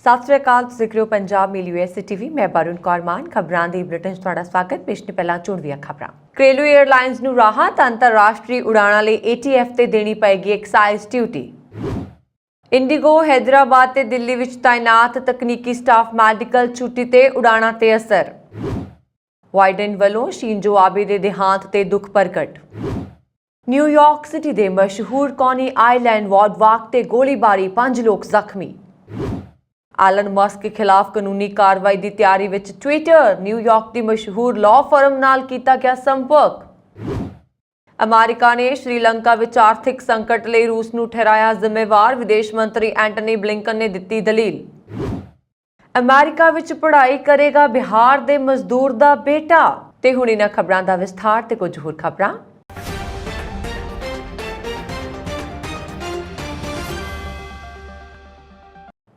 ਸਤਿ ਸ਼੍ਰੀ ਅਕਾਲ। ਤੁਸੀਂ ਦੇਖ ਰਹੇ ਹੋ ਪੰਜਾਬ ਮੇਲ ਯੂਐਸਏ ਟੀਵੀ। ਮੈਂ ਬरुण ਕੌਰ ਮਾਨ। ਖਬਰਾਂ ਦੇ ਬੁਲੇਟਿਨ 'ਚ ਤੁਹਾਡਾ ਸਵਾਗਤ। ਪੇਸ਼ ਨੇ ਪਹਿਲਾਂ ਚੋਣਵੀਆਂ ਖਬਰਾਂ। ਘਰੇਲੂ 에ਅਰਲਾਈਨਸ ਨੂੰ ਰਾਹਤ। ਅੰਤਰਰਾਸ਼ਟਰੀ ਉਡਾਣਾਂ ਲਈ ATF ਤੇ ਦੇਣੀ ਪਏਗੀ ਐਕਸਾਈਜ਼ ਡਿਊਟੀ। ਇੰਡੀਗੋ हैदराबाद ਤੇ ਦਿੱਲੀ ਵਿੱਚ ਤਾਇਨਾਤ ਤਕਨੀਕੀ ਸਟਾਫ ਮੈਡੀਕਲ ਛੁੱਟੀ ਤੇ ਉਡਾਣਾਂ ਤੇ ਅਸਰ। ਬਾਈਡਨ ਵੱਲੋਂ ਸ਼ਿੰਜੋ ਆਬੇ ਦੇ ਦੇਹਾਂਤ ਤੇ ਦੁੱਖ ਪ੍ਰਗਟ। ਨਿਊਯਾਰਕ ਸਿਟੀ ਦੇ ਮਸ਼ਹੂਰ ਕੌਨੀ ਆਈਲੈਂਡ ਵਾਕ ਤੇ ਗੋਲੀਬਾਰੀ, 5 ਲੋਕ ਜ਼ਖਮੀ। ਐਲਨ ਮਸਕ के खिलाफ कानूनी कार्रवाई की तैयारी विच ट्विटर। न्यूयॉर्क की मशहूर लॉ फर्म नाल कीता गया संपर्क। अमेरिका ने श्रीलंका विच आर्थिक संकट लई रूस नूं ठहराया जिम्मेवार। विदेश मंत्री एंटनी ब्लिंकन ने दित्ती दलील। अमेरिका विच पढ़ाई करेगा बिहार दे मजदूर दा बेटा। ते हुण इन्हां खबरां दा विस्तार ते कुछ होर खबरां।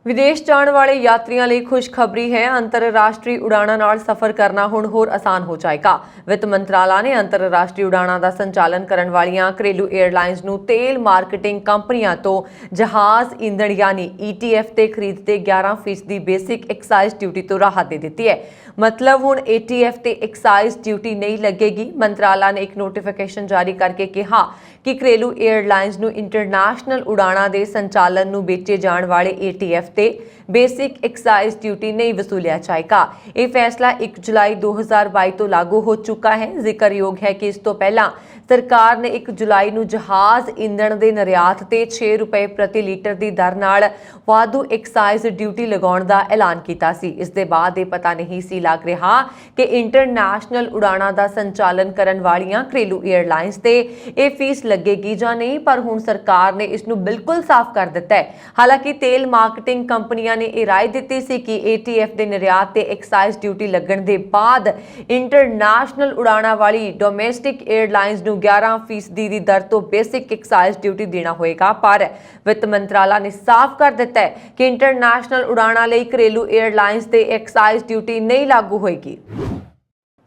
विदेश जाने वाले यात्रियों लिए खुशखबरी है। अंतरराष्ट्रीय उड़ाणों नाल सफर करना हुण होर आसान हो जाएगा। वित्त मंत्रालय ने अंतरराष्ट्रीय उड़ाणों का संचालन करने वालियां घरेलू एयरलाइंस नूं तेल मार्केटिंग कंपनियां तो जहाज ईंधन यानी ETF ते खरीदते 11% बेसिक एक्साइज ड्यूटी तो राहत दे दी है। मतलब हुण ATF ते एक्साइज ड्यूटी नहीं लगेगी। मंत्रालय ने एक नोटिफिकेशन जारी करके कहा कि घरेलू एयरलाइंस नूं इंटरनेशनल उड़ाणों के संचालन नूं बेचे जाने वाले ATF ते बेसिक एक्साइज ड्यूटी नहीं वसूलिया जाएगा। यह फैसला 1 जुलाई 2022 तो लागू हो चुका है। जिक्रयोग है कि इस तो पहला सरकार ने 1 जुलाई नूं जहाज ईंधन के निर्यात ते 6 रुपए प्रति लीटर की दर नाल वाधू एक्साइज ड्यूटी लगाउण दा ऐलान कीता सी। इस दे बाद ये पता नहीं सी लग रहा कि इंटरनेशनल उड़ाणों का संचालन करन वालियां घरेलू एयरलाइंस ते ये फीस लगेगी जां नहीं, पर हुण सरकार ने इसनूं बिल्कुल साफ कर दिता है। हालांकि तेल मार्केटिंग कंपनियां ने यह राय दी सी कि ATF के निर्यात ते एक्साइज ड्यूटी लगण दे बाद इंटरनेशनल उड़ाणों वाली डोमेस्टिक एयरलाइंस नूं 11% की दर तो बेसिक एक्साइज ड्यूटी देना होएगा। पर वित्त मंत्रालय ने साफ कर दिता है कि इंटरनेशनल उड़ाणों लई घरेलू एयरलाइंस ते एक्साइज ड्यूटी नहीं लागू होएगी।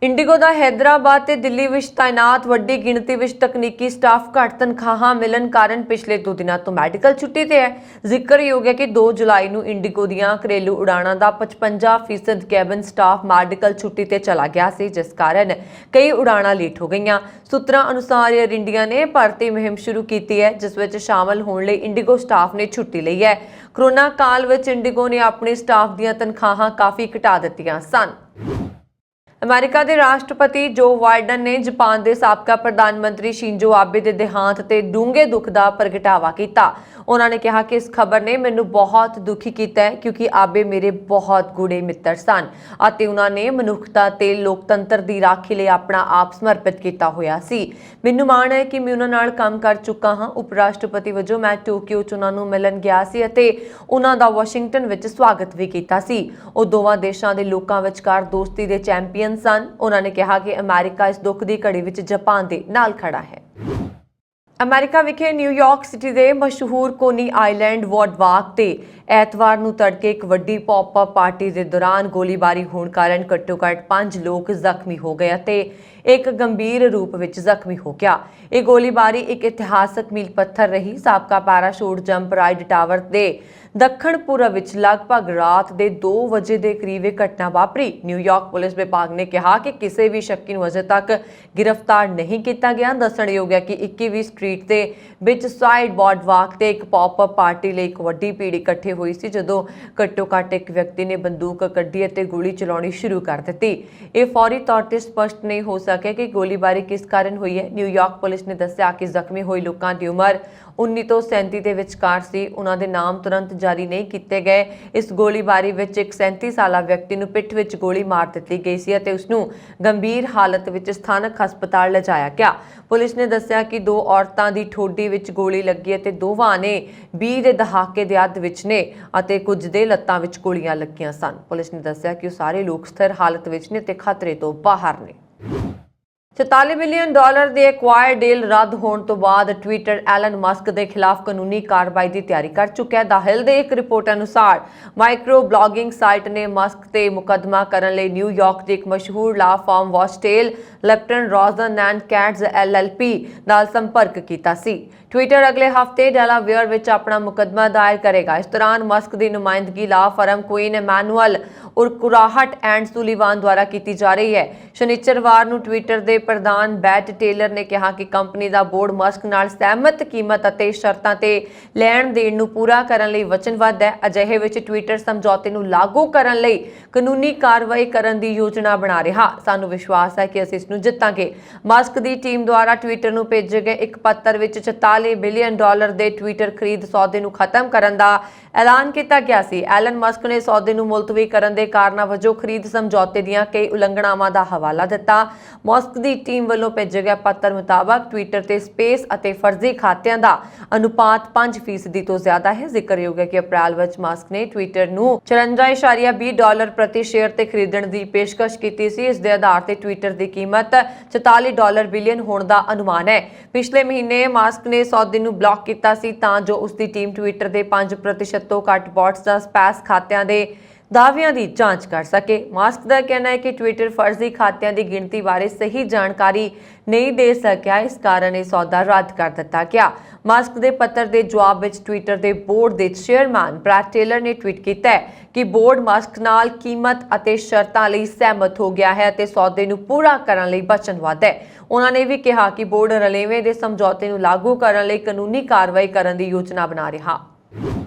इंडिगो का हैदराबाद ते दिल्ली विच तैनात वड्डी गिणती विच तकनीकी स्टाफ घट तनखाहां मिलन कारण पिछले 2 दिनों तो मैडिकल छुट्टी ते है। जिक्रयोग है कि 2 जुलाई नूं इंडिगो दीआं घरेलू उड़ाणां दा 55% कैबिन स्टाफ मैडिकल छुट्टी ते चला गया सी, जिस कारण कई उड़ाणां लेट हो गईआं। सूत्रां अनुसार एयर इंडिया ने भर्ती मुहिम शुरू की है, जिस विच शामिल होने लई इंडिगो स्टाफ ने छुट्टी लई है। कोरोना काल विच इंडिगो ने अपने स्टाफ दीआं तनखाहां काफ़ी घटा दित्तिआं सन। अमेरिका के राष्ट्रपति जो बाइडन ने जापान के साबका प्रधानमंत्री शिंजो आबे के देहांत ते डूंगे दुख का प्रगटावा किया। उन्होंने कहा कि इस खबर ने मैनू बहुत दुखी किया है, क्योंकि आबे मेरे बहुत गूढ़े मित्र सन और उन्होंने मनुखता ते लोकतंत्र की राखी लिए अपना आप समर्पित किया हुआ सी। मैनू माण है कि मैं उन्हां नाल काम कर चुका हाँ। उप राष्ट्रपति वजों मैं टोक्यो च उन्हां नूं मिलन गया सी अते उन्हां दा वाशिंगटन विच स्वागत भी किया सी। वो दोवां देशां दे लोकां विचकार दोस्ती दे चैंपीयन सन। उन्होंने कहा कि अमेरिका इस दुख की घड़ी विच जापान दे नाल खड़ा है। अमेरिका विखे न्यूयॉर्क सिटी के मशहूर कोनी आइलैंड वाक ते ऐतवार नूं तड़के एक वड्डी पॉपअप पार्टी के दौरान गोलीबारी होने कारण घट्टो घट्ट 5 लोग जख्मी हो गए ते एक गंभीर रूप विच जख्मी हो गया। ये गोलीबारी एक इतिहासक मील पत्थर रही। साबका पैराशूट जंप राइड टावर के दक्षिण पूरब विच लगभग रात के 2 बजे के करीब एक घटना वापरी। न्यूयॉर्क पुलिस विभाग ने कहा कि किसी भी शक्की नूं अजे तक गिरफ्तार नहीं किया गया। दसणयोग है कि 21वीं स्ट्रीट के बिच साइड वाक ते एक पॉपअप पार्टी लिए एक वड्डी भीड़ इकट्ठे हुई सी, जदों घट्टो घट्ट एक व्यक्ति ने बंदूक कड्ढी अते गोली चलाउणी शुरू कर दी। ये फौरी तौर पर स्पष्ट नहीं हो सके कि गोलीबारी किस कारण हुई है। न्यूयॉर्क पुलिस ने दस्सिया कि जख्मी हुई लोगों की उम्र 19 तो 37 के विचकार सी। उन्होंने नाम तुरंत जारी नहीं किए गए। इस गोलीबारी में एक 37 साला व्यक्ति नूं पिठ विच गोली मार दी गई सी अते उसनूं गंभीर हालत विच स्थानक हस्पताल लिजाया गया। पुलिस ने दस्सिया कि 2 औरतां दी ठोडी विच गोली लगी अते दोवां ने 20 के दहाके दे अध विच ने अते कुछ दे लत्तां विच गोलियां लगियां सन। पुलिस ने दस्सिया कि सारे लोग स्थिर हालत विच ने ते खतरे तो बाहर ने। $44 बिलियन के एक्वायर डील रद्द होने तो बाद ट्विटर एलन मस्क के खिलाफ कानूनी कार्रवाई की तैयारी कर चुका है। द हिल की एक रिपोर्ट अनुसार माइक्रो ब्लॉगिंग साइट ने मस्क ते मुकदमा करने लिए न्यूयॉर्क की एक मशहूर law firm Wachtell Lipton Rosen and Katz LLP नाल संपर्क किया सी। ਟਵਿੱਟਰ ਅਗਲੇ ਹਫ਼ਤੇ ਡੈਲਾਵੇਅਰ ਵਿੱਚ ਆਪਣਾ ਮੁਕੱਦਮਾ ਦਾਇਰ ਕਰੇਗਾ। ਇਸ ਦੌਰਾਨ ਮਸਕ ਦੀ ਨੁਮਾਇੰਦਗੀ law firm Quinn Emanuel Urquhart and Sullivan ਦੁਆਰਾ ਕੀਤੀ ਜਾ ਰਹੀ ਹੈ। ਸ਼ਨੀਚਰਵਾਰ ਨੂੰ ਟਵਿੱਟਰ ਦੇ ਪ੍ਰਧਾਨ ਬੈਟ ਟੇਲਰ ਨੇ ਕਿਹਾ ਕਿ ਕੰਪਨੀ ਦਾ ਬੋਰਡ ਮਸਕ ਨਾਲ ਸਹਿਮਤ ਕੀਮਤ ਅਤੇ ਸ਼ਰਤਾਂ ਤੇ ਲੈਣ ਦੇਣ ਨੂੰ ਪੂਰਾ ਕਰਨ ਲਈ ਵਚਨਬੱਧ ਹੈ। ਅਜਿਹੇ ਵਿੱਚ ਟਵਿੱਟਰ ਸਮਝੌਤੇ ਨੂੰ ਲਾਗੂ ਕਰਨ ਲਈ ਕਾਨੂੰਨੀ ਕਾਰਵਾਈ ਕਰਨ ਦੀ ਯੋਜਨਾ ਬਣਾ ਰਿਹਾ। ਸਾਨੂੰ ਵਿਸ਼ਵਾਸ ਹੈ ਕਿ ਅਸੀਂ ਇਸ ਨੂੰ ਜਿੱਤਾਂਗੇ। ਮਸਕ ਦੀ ਟੀਮ ਦੁਆਰਾ ਟਵਿੱਟਰ ਨੂੰ ਭੇਜੇ ਗਏ ਇੱਕ ਪੱਤਰ ਵਿੱਚ $44 ਬਿਲੀਅਨ ਦੇ ਟਵਿੱਟਰ ਖਰੀਦ ਸੌਦੇ ਨੂੰ ਖਤਮ ਕਰਨ ਦਾ ਐਲਾਨ ਕੀਤਾ ਗਿਆ ਸੀ। ਐਲਨ ਮਸਕ ਨੇ ਸੌਦੇ ਨੂੰ ਮੁਲਤਵੀ ਕਰਨ ਦੇ ਕਾਰਨਾਂ ਵਜੋਂ ਖਰੀਦ ਸਮਝੌਤੇ ਦੀਆਂ ਕਈ ਉਲੰਘਣਾਵਾਂ ਦਾ ਹਵਾਲਾ ਦਿੱਤਾ। ਮਸਕ ਦੀ ਟੀਮ ਵੱਲੋਂ ਭੇਜੇ ਗਏ ਪੱਤਰ ਮੁਤਾਬਕ ਟਵਿੱਟਰ ਤੇ ਸਪੇਸ ਅਤੇ ਫਰਜ਼ੀ ਖਾਤਿਆਂ ਦਾ ਅਨੁਪਾਤ 5% ਤੋਂ ਜ਼ਿਆਦਾ ਹੈ। ਜ਼ਿਕਰਯੋਗ ਹੈ ਕਿ ਅਪ੍ਰੈਲ ਵਿੱਚ ਮਸਕ ਨੇ ਟਵਿੱਟਰ ਨੂੰ $54.20 ਪ੍ਰਤੀ ਸ਼ੇਅਰ ਤੇ ਖਰੀਦਣ ਦੀ ਪੇਸ਼ਕਸ਼ ਕੀਤੀ ਸੀ। ਇਸ ਦੇ ਆਧਾਰ ਤੇ ਟਵਿੱਟਰ ਦੀ ਕੀਮਤ $44 ਬਿਲੀਅਨ ਹੋਣ ਦਾ ਅਨੁਮਾਨ ਹੈ। ਪਿਛਲੇ ਮਹੀਨੇ ਮਸਕ ਨੇ ਸੌਦੇ ਨੂੰ ਬਲੌਕ ਕੀਤਾ ਸੀ ਤਾਂ ਜੋ ਉਸ ਦੀ ਟੀਮ ਟਵਿੱਟਰ ਦੇ 5% ਤੋਂ ਘੱਟ ਬੌਟਸ ਜਾਂ ਸਪੈਸ ਖਾਤਿਆਂ ਦੇ ਦਾਅਵਿਆਂ ਦੀ ਜਾਂਚ ਕਰ ਸਕੇ। ਮਸਕ ਦਾ ਕਹਿਣਾ ਹੈ ਕਿ ਟਵਿੱਟਰ ਫਰਜ਼ੀ ਖਾਤਿਆਂ ਦੀ ਗਿਣਤੀ ਬਾਰੇ ਸਹੀ ਜਾਣਕਾਰੀ ਨਹੀਂ ਦੇ ਸਕਿਆ, ਇਸ ਕਾਰਨ ਇਹ ਸੌਦਾ ਰੱਦ ਕਰ ਦਿੱਤਾ ਗਿਆ। ਮਸਕ ਦੇ ਪੱਤਰ ਦੇ ਜਵਾਬ ਵਿੱਚ ਟਵਿੱਟਰ ਦੇ ਬੋਰਡ ਦੇ ਚੇਅਰਮੈਨ ਬ੍ਰੈਟ ਟੇਲਰ ਨੇ ਟਵੀਟ ਕੀਤਾ ਹੈ ਕਿ ਬੋਰਡ ਮਸਕ ਨਾਲ ਕੀਮਤ ਅਤੇ ਸ਼ਰਤਾਂ ਲਈ ਸਹਿਮਤ ਹੋ ਗਿਆ ਹੈ ਅਤੇ ਸੌਦੇ ਨੂੰ ਪੂਰਾ ਕਰਨ ਲਈ ਵਚਨਬੱਧ ਹੈ। ਉਹਨਾਂ ਨੇ ਵੀ ਕਿਹਾ ਕਿ ਬੋਰਡ ਰਲੇਵੇਂ ਦੇ ਸਮਝੌਤੇ ਨੂੰ ਲਾਗੂ ਕਰਨ ਲਈ ਕਾਨੂੰਨੀ ਕਾਰਵਾਈ ਕਰਨ ਦੀ ਯੋਜਨਾ ਬਣਾ ਰਿਹਾ।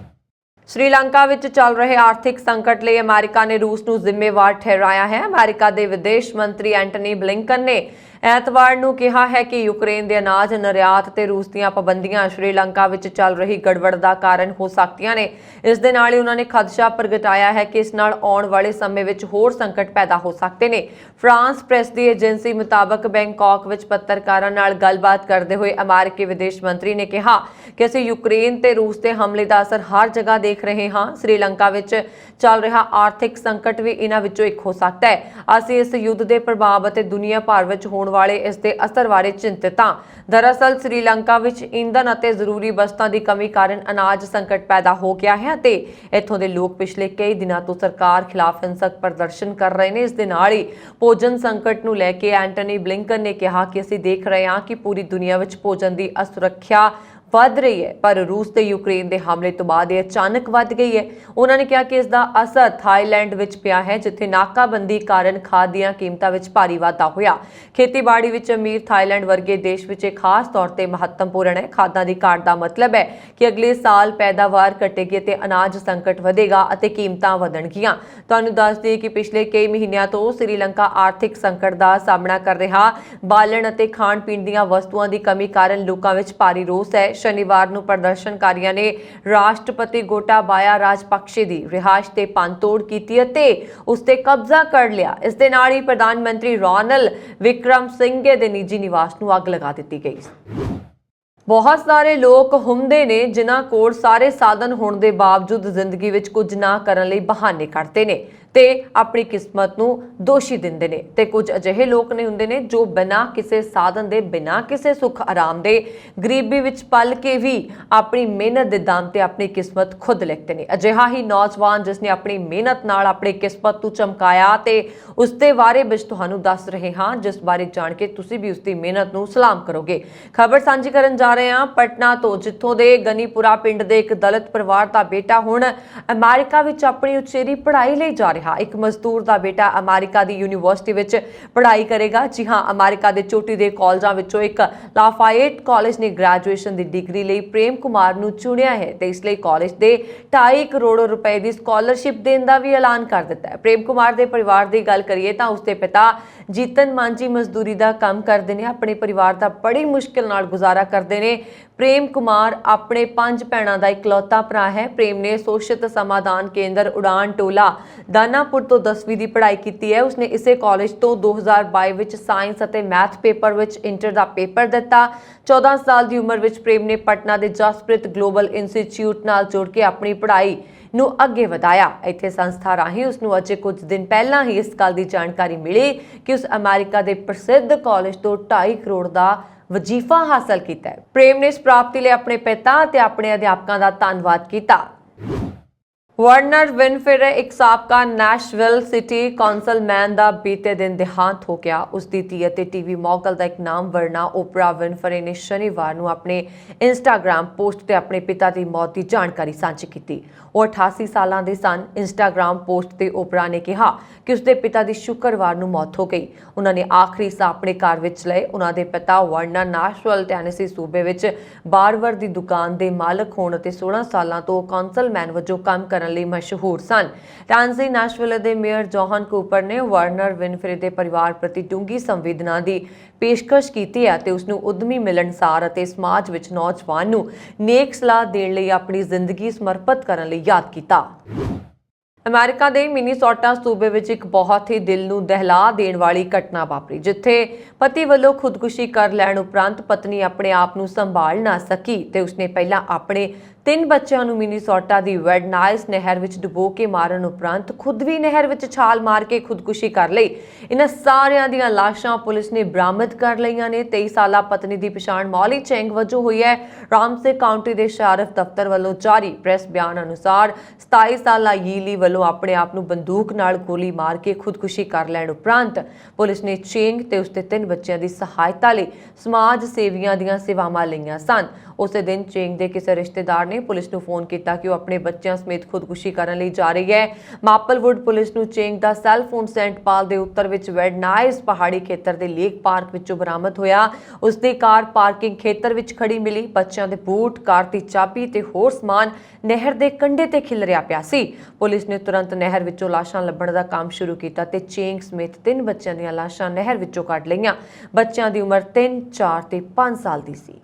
श्रीलंका ਵਿੱਚ ਚੱਲ ਰਹੇ ਆਰਥਿਕ ਸੰਕਟ ਲਈ ਅਮਰੀਕਾ ਨੇ ਰੂਸ ਨੂੰ ਜ਼ਿੰਮੇਵਾਰ ਠਹਿਰਾਇਆ ਹੈ। ਅਮਰੀਕਾ ਦੇ ਵਿਦੇਸ਼ ਮੰਤਰੀ ਐਂਟਨੀ ਬਲਿੰਕਨ ਨੇ ਐਤਵਾਰ ਨੂੰ ਕਿਹਾ ਹੈ ਕਿ ਯੂਕਰੇਨ ਦੇ ਅਨਾਜ ਨਿਰਯਾਤ ਤੇ ਰੂਸ ਦੀਆਂ ਪਾਬੰਦੀਆਂ ਸ਼੍ਰੀਲੰਕਾ ਵਿੱਚ ਚੱਲ ਰਹੀ ਗੜਬੜ ਦਾ ਕਾਰਨ ਹੋ ਸਕਦੀਆਂ ਨੇ। ਇਸ ਦੇ ਨਾਲ ਹੀ ਉਹਨਾਂ ਨੇ ਖਦਸ਼ਾ ਪ੍ਰਗਟਾਇਆ ਹੈ ਕਿ ਇਸ ਨਾਲ ਆਉਣ ਵਾਲੇ ਸਮੇਂ ਵਿੱਚ ਹੋਰ ਸੰਕਟ ਪੈਦਾ ਹੋ ਸਕਦੇ ਨੇ। ਫਰਾਂਸ ਪ੍ਰੈਸ ਦੀ ਏਜੰਸੀ ਮੁਤਾਬਕ ਬੈਂਕਾਕ ਵਿੱਚ ਪੱਤਰਕਾਰਾਂ ਨਾਲ ਗੱਲਬਾਤ ਕਰਦੇ ਹੋਏ ਅਮਰੀਕੀ ਵਿਦੇਸ਼ ਮੰਤਰੀ ਨੇ ਕਿਹਾ ਕਿ ਅਸੀਂ ਯੂਕਰੇਨ ਤੇ ਰੂਸ ਦੇ ਹਮਲੇ ਦਾ ਅਸਰ ਹਰ ਜਗ੍ਹਾ ਦੇਖ ਰਹੇ ਹਾਂ। ਸ਼੍ਰੀਲੰਕਾ ਵਿੱਚ ਚੱਲ ਰਿਹਾ ਆਰਥਿਕ ਸੰਕਟ ਵੀ ਇਹਨਾਂ ਵਿੱਚੋਂ ਇੱਕ ਹੋ ਸਕਦਾ ਹੈ। ਅਸੀਂ ਇਸ ਯੁੱਧ ਦੇ ਪ੍ਰਭਾਵ ਅਤੇ ਦੁਨੀਆ ਭਰ ਵਿੱਚ ਹੋਣ ਵਾਲੇ ਇਸ ਦੇ ਅਸਰ ਬਾਰੇ ਚਿੰਤਿਤ ਹਾਂ। ਦਰਅਸਲ ਸ਼੍ਰੀਲੰਕਾ ਵਿੱਚ ਈਂਧਨ ਅਤੇ ਜ਼ਰੂਰੀ ਵਸਤਾਂ ਦੀ ਕਮੀ ਕਾਰਨ ਅਨਾਜ ਸੰਕਟ ਪੈਦਾ ਹੋ ਗਿਆ ਹੈ ਅਤੇ ਇੱਥੋਂ ਦੇ ਲੋਕ ਪਿਛਲੇ ਕਈ ਦਿਨਾਂ ਤੋਂ ਸਰਕਾਰ ਖਿਲਾਫ ਹਿੰਸਕ ਪ੍ਰਦਰਸ਼ਨ ਕਰ ਰਹੇ ਨੇ। ਇਸ ਦੇ ਨਾਲ ਹੀ ਭੋਜਨ ਸੰਕਟ ਨੂੰ ਲੈ ਕੇ ਐਂਟਨੀ ਬਲਿੰਕਨ ਨੇ ਕਿਹਾ ਕਿ ਅਸੀਂ ਦੇਖ ਰਹੇ ਹਾਂ ਕਿ ਪੂਰੀ ਦੁਨੀਆ ਵਿੱਚ ਭੋਜਨ ਦੀ ਅਸੁਰੱਖਿਆ ਵੱਧ ਰਹੀ ਹੈ, ਪਰ ਰੂਸ ਤੇ ਯੂਕਰੇਨ ਦੇ ਹਮਲੇ ਤੋਂ ਬਾਅਦ ਇਹ ਅਚਾਨਕ ਵੱਧ ਗਈ ਹੈ। ਉਹਨਾਂ ਨੇ ਕਿਹਾ ਕਿ ਇਸ ਦਾ ਅਸਰ ਥਾਈਲੈਂਡ ਵਿੱਚ ਪਿਆ ਹੈ, ਜਿੱਥੇ ਨਾਕਾਬੰਦੀ ਕਾਰਨ ਖਾਦ ਦੀਆਂ ਕੀਮਤਾਂ ਵਿੱਚ ਭਾਰੀ ਵਾਧਾ ਹੋਇਆ। ਖੇਤੀਬਾੜੀ ਵਿੱਚ ਅਮੀਰ ਥਾਈਲੈਂਡ ਵਰਗੇ ਦੇਸ਼ ਵਿੱਚ ਇਹ ਖਾਸ ਤੌਰ ਤੇ ਮਹੱਤਵਪੂਰਨ ਹੈ। ਖਾਦਾਂ ਦੀ ਘਾਟ ਦਾ ਮਤਲਬ ਹੈ ਕਿ ਅਗਲੇ ਸਾਲ ਪੈਦਾਵਾਰ ਘਟੇਗੀ ਅਤੇ ਅਨਾਜ ਸੰਕਟ ਵਧੇਗਾ ਅਤੇ ਕੀਮਤਾਂ ਵਧਣਗੀਆਂ। ਤੁਹਾਨੂੰ ਦੱਸ ਦਈਏ ਕਿ ਪਿਛਲੇ ਕਈ ਮਹੀਨਿਆਂ ਤੋਂ ਸ੍ਰੀਲੰਕਾ ਆਰਥਿਕ ਸੰਕਟ ਦਾ ਸਾਹਮਣਾ ਕਰ ਰਿਹਾ। ਬਾਲਣ ਅਤੇ ਖਾਣ ਪੀਣ ਦੀਆਂ ਵਸਤੂਆਂ ਦੀ ਕਮੀ ਕਾਰਨ ਲੋਕਾਂ ਵਿੱਚ ਭਾਰੀ ਰੋਸ ਹੈ। ਸ਼ਨੀਵਾਰ ਨੂੰ ਪ੍ਰਦਰਸ਼ਨਕਾਰੀਆਂ ਨੇ ਰਾਸ਼ਟਰਪਤੀ ਗੋਟਾਬਾਇਆ ਰਾਜਪਕਸ਼ੇ ਦੀ ਰਿਹਾਇਸ਼ ਤੇ ਭੰਨਤੋੜ ਕੀਤੀ ਅਤੇ ਉਸ ਤੇ ਕਬਜ਼ਾ ਕਰ ਲਿਆ। ਇਸ ਦੇ ਨਾਲ ਹੀ ਪ੍ਰਧਾਨ ਮੰਤਰੀ ਰੋਨਲ ਵਿਕਰਮਸਿੰਘੇ ਦੇ ਨਿੱਜੀ ਨਿਵਾਸ ਨੂੰ ਅੱਗ ਲਗਾ ਦਿੱਤੀ ਗਈ। ਬਹੁਤ ਸਾਰੇ ਲੋਕ ਹੁੰਦੇ ਨੇ ਜਿਨ੍ਹਾਂ ਕੋਲ ਸਾਰੇ ਸਾਧਨ ਹੋਣ ਦੇ ਬਾਵਜੂਦ ਜ਼ਿੰਦਗੀ ਵਿੱਚ ਕੁਝ ਨਾ ਕਰਨ ਲਈ ਬਹਾਨੇ ਕੱਢਦੇ ਨੇ ਤੇ ਆਪਣੀ ਕਿਸਮਤ ਨੂੰ ਦੋਸ਼ੀ ਦਿੰਦੇ ਨੇ, ਤੇ ਕੁਝ ਅਜਿਹੇ ਲੋਕ ਨੇ ਹੁੰਦੇ ਨੇ ਜੋ ਬਿਨਾਂ ਕਿਸੇ ਸਾਧਨ ਦੇ, ਬਿਨਾਂ ਕਿਸੇ ਸੁੱਖ ਆਰਾਮ ਦੇ, ਗਰੀਬੀ ਵਿੱਚ ਪਲ ਕੇ ਵੀ ਆਪਣੀ ਮਿਹਨਤ ਦੇ ਦਮ ਤੇ ਆਪਣੀ ਕਿਸਮਤ ਖੁਦ ਲਿਖਦੇ ਨੇ। ਅਜਿਹਾ ਹੀ ਨੌਜਵਾਨ ਜਿਸ ਨੇ ਆਪਣੀ ਮਿਹਨਤ ਨਾਲ ਆਪਣੀ ਕਿਸਮਤ ਨੂੰ ਚਮਕਾਇਆ ਤੇ ਉਸ ਦੇ ਬਾਰੇ ਵਿੱਚ ਤੁਹਾਨੂੰ ਦੱਸ ਰਹੇ ਹਾਂ, ਜਿਸ ਬਾਰੇ ਜਾਣ ਕੇ ਤੁਸੀਂ ਵੀ ਉਸ ਦੀ ਮਿਹਨਤ ਨੂੰ ਸਲਾਮ ਕਰੋਗੇ। ਖਬਰ ਸਾਂਝੀ ਕਰਨ ਜਾ ਰਹੇ ਹਾਂ ਪਟਨਾ ਤੋਂ, ਜਿੱਥੋਂ ਦੇ ਗਨੀਪੁਰਾ ਪਿੰਡ ਦੇ ਇੱਕ ਦਲਿਤ ਪਰਿਵਾਰ ਦਾ ਬੇਟਾ ਹੁਣ ਅਮਰੀਕਾ ਵਿੱਚ ਆਪਣੀ ਉਚੇਰੀ ਪੜ੍ਹਾਈ ਲਈ ਜਾ ਰਿਹਾ। ਇੱਕ ਮਜ਼ਦੂਰ ਦਾ ਬੇਟਾ ਅਮਰੀਕਾ ਦੀ ਯੂਨੀਵਰਸਿਟੀ ਵਿੱਚ ਪੜ੍ਹਾਈ ਕਰੇਗਾ। ਜੀ ਹਾਂ, ਅਮਰੀਕਾ ਦੇ ਚੋਟੀ ਦੇ ਕਾਲਜਾਂ ਵਿੱਚੋਂ ਇੱਕ ਲਾਫਾਇਟ ਕਾਲਜ ਨੇ ਗ੍ਰੈਜੂਏਸ਼ਨ ਦੀ ਡਿਗਰੀ ਲਈ ਪ੍ਰੇਮ ਕੁਮਾਰ ਨੂੰ ਚੁਣਿਆ ਹੈ ਤੇ ਇਸ ਲਈ ਕਾਲਜ ਦੇ 2.5 ਕਰੋੜ ਰੁਪਏ ਦੀ ਸਕਾਲਰਸ਼ਿਪ ਦੇਣ ਦਾ ਵੀ ਐਲਾਨ ਕਰ ਦਿੱਤਾ ਹੈ। ਪ੍ਰੇਮ ਕੁਮਾਰ ਦੇ ਪਰਿਵਾਰ ਦੀ ਗੱਲ ਕਰੀਏ ਤਾਂ ਉਸਦੇ ਪਿਤਾ ਜੀਤਨ ਮਾਂਜੀ ਮਜ਼ਦੂਰੀ ਦਾ ਕੰਮ ਕਰਦੇ ਨੇ। ਆਪਣੇ ਪਰਿਵਾਰ ਦਾ ਬੜੀ ਮੁਸ਼ਕਿਲ ਨਾਲ ਗੁਜ਼ਾਰਾ ਕਰਦੇ ਨੇ। ਪ੍ਰੇਮ ਕੁਮਾਰ ਆਪਣੇ 5 ਭੈਣਾਂ ਦਾ ਇਕਲੌਤਾ ਭਰਾ ਹੈ। ਪ੍ਰੇਮ ਨੇ ਸੋਸ਼ਿਤ ਸਮਾਧਾਨ ਕੇਂਦਰ ਉਡਾਨ ਟੋਲਾ ਦਾਨਾਪੁਰ ਤੋਂ 10ਵੀਂ ਦੀ ਪੜ੍ਹਾਈ ਕੀਤੀ ਹੈ। ਉਸਨੇ ਇਸੇ ਕਾਲਜ ਤੋਂ 2022 ਵਿੱਚ ਸਾਇੰਸ ਅਤੇ ਮੈਥ ਪੇਪਰ ਵਿੱਚ ਇੰਟਰ ਦਾ ਪੇਪਰ ਦਿੱਤਾ। 14 ਸਾਲ ਦੀ ਉਮਰ ਵਿੱਚ ਪ੍ਰੇਮ ਨੇ ਪਟਨਾ ਦੇ ਜਸਪ੍ਰੀਤ ਗਲੋਬਲ ਇੰਸਟੀਚਿਊਟ ਨਾਲ ਜੁੜ ਕੇ ਆਪਣੀ ਪੜ੍ਹਾਈ ਨੂੰ ਅੱਗੇ ਵਧਾਇਆ। ਇੱਥੇ ਸੰਸਥਾ ਰਾਹੀਂ ਉਸ ਨੂੰ ਅਜੇ ਕੁਝ ਦਿਨ ਪਹਿਲਾਂ ਹੀ ਇਸ ਗੱਲ ਦੀ ਜਾਣਕਾਰੀ ਮਿਲੀ ਕਿ ਉਸ ਅਮਰੀਕਾ ਦੇ ਪ੍ਰਸਿੱਧ ਕਾਲਜ ਤੋਂ 2.5 ਕਰੋੜ ਦਾ ਵਜ਼ੀਫਾ ਹਾਸਲ ਕੀਤਾ ਹੈ। ਪ੍ਰੇਮ ਨੇ ਇਸ ਪ੍ਰਾਪਤੀ ਲਈ ਆਪਣੇ ਪਿਤਾ ਅਤੇ ਆਪਣੇ ਅਧਿਆਪਕਾਂ ਦਾ ਧੰਨਵਾਦ ਕੀਤਾ। ਵਾਰਨਰ ਵਿਨਫਰੇ ਇੱਕ ਸਾਬਕਾ ਨੈਸ਼ਵਿਲ ਸਿਟੀ ਕਾਉਂਸਲਮੈਨ ਦਾ ਬੀਤੇ ਦਿਨ ਦੇਹਾਂਤ ਹੋ ਗਿਆ। ਉਸ ਦੀ ਧੀ ਅਤੇ ਟੀਵੀ ਮੌਗਲ ਦਾ ਇੱਕ ਨਾਮ ਵਰਨਾ ਓਪਰਾ ਵਿਨਫਰੇ ਨੇ ਸ਼ਨੀਵਾਰ ਨੂੰ ਆਪਣੇ ਇੰਸਟਾਗ੍ਰਾਮ ਪੋਸਟ ਤੇ ਆਪਣੇ ਪਿਤਾ ਦੀ ਮੌਤ ਦੀ ਜਾਣਕਾਰੀ ਸਾਂਝੀ ਕੀਤੀ। ਉਹ 88 ਸਾਲਾਂ ਦੇ ਸਨ। ਇੰਸਟਾਗ੍ਰਾਮ ਪੋਸਟ ਤੇ ਓਪਰਾ ਨੇ ਕਿਹਾ ਕਿ ਉਸਦੇ ਪਿਤਾ ਦੀ ਸ਼ੁੱਕਰਵਾਰ ਨੂੰ ਮੌਤ ਹੋ ਗਈ। ਉਹਨਾਂ ਨੇ ਆਖਰੀ ਸਾਹ ਆਪਣੇ ਘਰ ਵਿੱਚ ਲਏ। ਉਹਨਾਂ ਦੇ ਪਿਤਾ ਵਾਰਨਰ ਨੈਸ਼ਵਿਲ ਟੈਨੇਸੀ ਸੂਬੇ ਵਿੱਚ ਬਾਰਬਰ ਦੀ ਦੁਕਾਨ ਦੇ ਮਾਲਕ ਹੋਣ ਅਤੇ 16 ਸਾਲਾਂ ਤੋਂ ਕਾਉਂਸਲਮੈਨ ਵਜੋਂ ਕੰਮ ਕਰਨ ਲਈ ਮਸ਼ਹੂਰ ਸਨ। ਟੈਨੇਸੀ ਨੈਸ਼ਵਿਲ ਦੇ ਮੇਅਰ ਜੋਹਨ ਕੂਪਰ ਨੇ ਵਾਰਨਰ ਵਿਨਫਰੇ ਦੇ ਪਰਿਵਾਰ ਪ੍ਰਤੀ ਡੂੰਘੀ ਸੰਵੇਦਨਾ ਦੀ ਪੇਸ਼ਕਸ਼ ਕੀਤੀ ਹੈ ਤੇ ਉਸ ਨੂੰ ਉਦਮੀ ਮਿਲਣਸਾਰ ਅਤੇ ਸਮਾਜ ਵਿੱਚ ਨੌਜਵਾਨ ਨੂੰ ਨੇਕ ਸਲਾਹ ਦੇਣ ਲਈ ਆਪਣੀ ਜ਼ਿੰਦਗੀ ਸਮਰਪਿਤ ਕਰਨ ਲਈ ਯਾਦ ਕੀਤਾ। ਅਮਰੀਕਾ ਦੇ ਮਿਨੀਸੋਟਾ ਸੂਬੇ ਵਿੱਚ ਇੱਕ ਬਹੁਤ ਹੀ ਦਿਲ ਨੂੰ ਦਹਿਲਾ ਦੇਣ ਵਾਲੀ ਘਟਨਾ ਵਾਪਰੀ, ਜਿੱਥੇ ਪਤੀ ਵੱਲੋਂ ਖੁਦਕੁਸ਼ੀ ਕਰ ਲੈਣ ਉਪਰੰਤ ਪਤਨੀ ਆਪਣੇ ਆਪ ਨੂੰ ਸੰਭਾਲ ਨਾ ਸਕੀ ਤੇ ਉਸਨੇ ਪਹਿਲਾਂ ਆਪਣੇ 3 ਬੱਚਿਆਂ ਨੂੰ ਮਿਨੀਸੋਟਾ ਦੀ ਵੈਡਨਾਈਸ ਨਹਿਰ ਵਿੱਚ ਡੁਬੋ ਕੇ ਮਾਰਨ ਉਪਰੰਤ ਖੁਦ ਵੀ ਨਹਿਰ ਵਿੱਚ ਛਾਲ ਮਾਰ ਕੇ ਖੁਦਕੁਸ਼ੀ ਕਰ ਲਈ। ਇਹਨਾਂ ਸਾਰਿਆਂ ਦੀਆਂ ਲਾਸ਼ਾਂ ਪੁਲਿਸ ਨੇ ਬਰਾਮਦ ਕਰ ਲਈਆਂ ਨੇ। 23 ਸਾਲਾ ਪਤਨੀ ਦੀ ਪਛਾਣ ਮੌਲੀ ਚੈਂਗ ਵਜੋਂ ਹੋਈ ਹੈ। ਰਾਮਸੇ ਕਾਉਂਟੀ ਦੇ ਸ਼eriff ਦਫ਼ਤਰ ਵੱਲੋਂ ਜਾਰੀ ਪ੍ਰੈਸ ਬਿਆਨ ਅਨੁਸਾਰ 27 ਸਾਲਾ ਯੀਲੀ ਵੱਲੋਂ ਆਪਣੇ ਆਪ ਨੂੰ ਬੰਦੂਕ ਨਾਲ ਗੋਲੀ ਮਾਰ ਕੇ ਖੁਦਕੁਸ਼ੀ ਕਰ ਲੈਣ ਉਪਰੰਤ ਪੁਲਿਸ ਨੇ ਚੈਂਗ ਤੇ ਉਸਦੇ 3 ਬੱਚਿਆਂ ਦੀ ਸਹਾਇਤਾ ਲਈ ਸਮਾਜ ਸੇਵੀਆਂ ਦੀਆਂ ਸੇਵਾਵਾਂ ਲਈਆਂ ਸਨ। ਉਸੇ ਦਿਨ ਚੈਂਗ ਦੇ ਕਿਸੇ ਰਿਸ਼ਤੇਦਾਰ ਨੇ ਪੁਲਿਸ ਨੂੰ ਫੋਨ ਕੀਤਾ ਕਿ ਉਹ ਆਪਣੇ ਬੱਚਿਆਂ ਸਮੇਤ ਖੁਦਕੁਸ਼ੀ ਕਰਨ ਲਈ ਜਾ ਰਹੀ ਹੈ। ਮਾਪਲਵੁੱਡ ਪੁਲਿਸ ਨੂੰ ਚੈਂਗ ਦਾ ਸੈੱਲ ਫੋਨ ਸੈਂਟ ਪਾਲ ਦੇ ਉੱਤਰ ਵਿੱਚ ਵੈਡਨਾਈਸ ਪਹਾੜੀ ਖੇਤਰ ਦੇ ਲੇਕ ਪਾਰਕ ਵਿੱਚੋਂ ਬਰਾਮਦ ਹੋਇਆ। ਉਸ ਦੀ ਕਾਰ ਪਾਰਕਿੰਗ ਖੇਤਰ ਵਿੱਚ ਖੜੀ ਮਿਲੀ। ਬੱਚਿਆਂ ਦੇ ਬੂਟ, ਕਾਰ ਦੀ ਚਾਬੀ ਤੇ ਹੋਰ ਸਮਾਨ ਨਹਿਰ ਦੇ ਕੰਢੇ ਤੇ ਖਿਲਰਿਆ ਪਿਆ ਸੀ। ਪੁਲਿਸ ਨੇ ਤੁਰੰਤ ਨਹਿਰ ਵਿੱਚੋਂ ਲਾਸ਼ਾਂ ਲੱਭਣ ਦਾ ਕੰਮ ਸ਼ੁਰੂ ਕੀਤਾ ਤੇ ਚੈਂਗ ਸਮੇਤ 3 ਬੱਚਿਆਂ ਦੀਆਂ ਲਾਸ਼ਾਂ ਨਹਿਰ ਵਿੱਚੋਂ ਕੱਢ ਲਈਆਂ। ਬੱਚਿਆਂ ਦੀ ਉਮਰ 3, 4 ਤੇ 5 ਸਾਲ ਦੀ ਸੀ।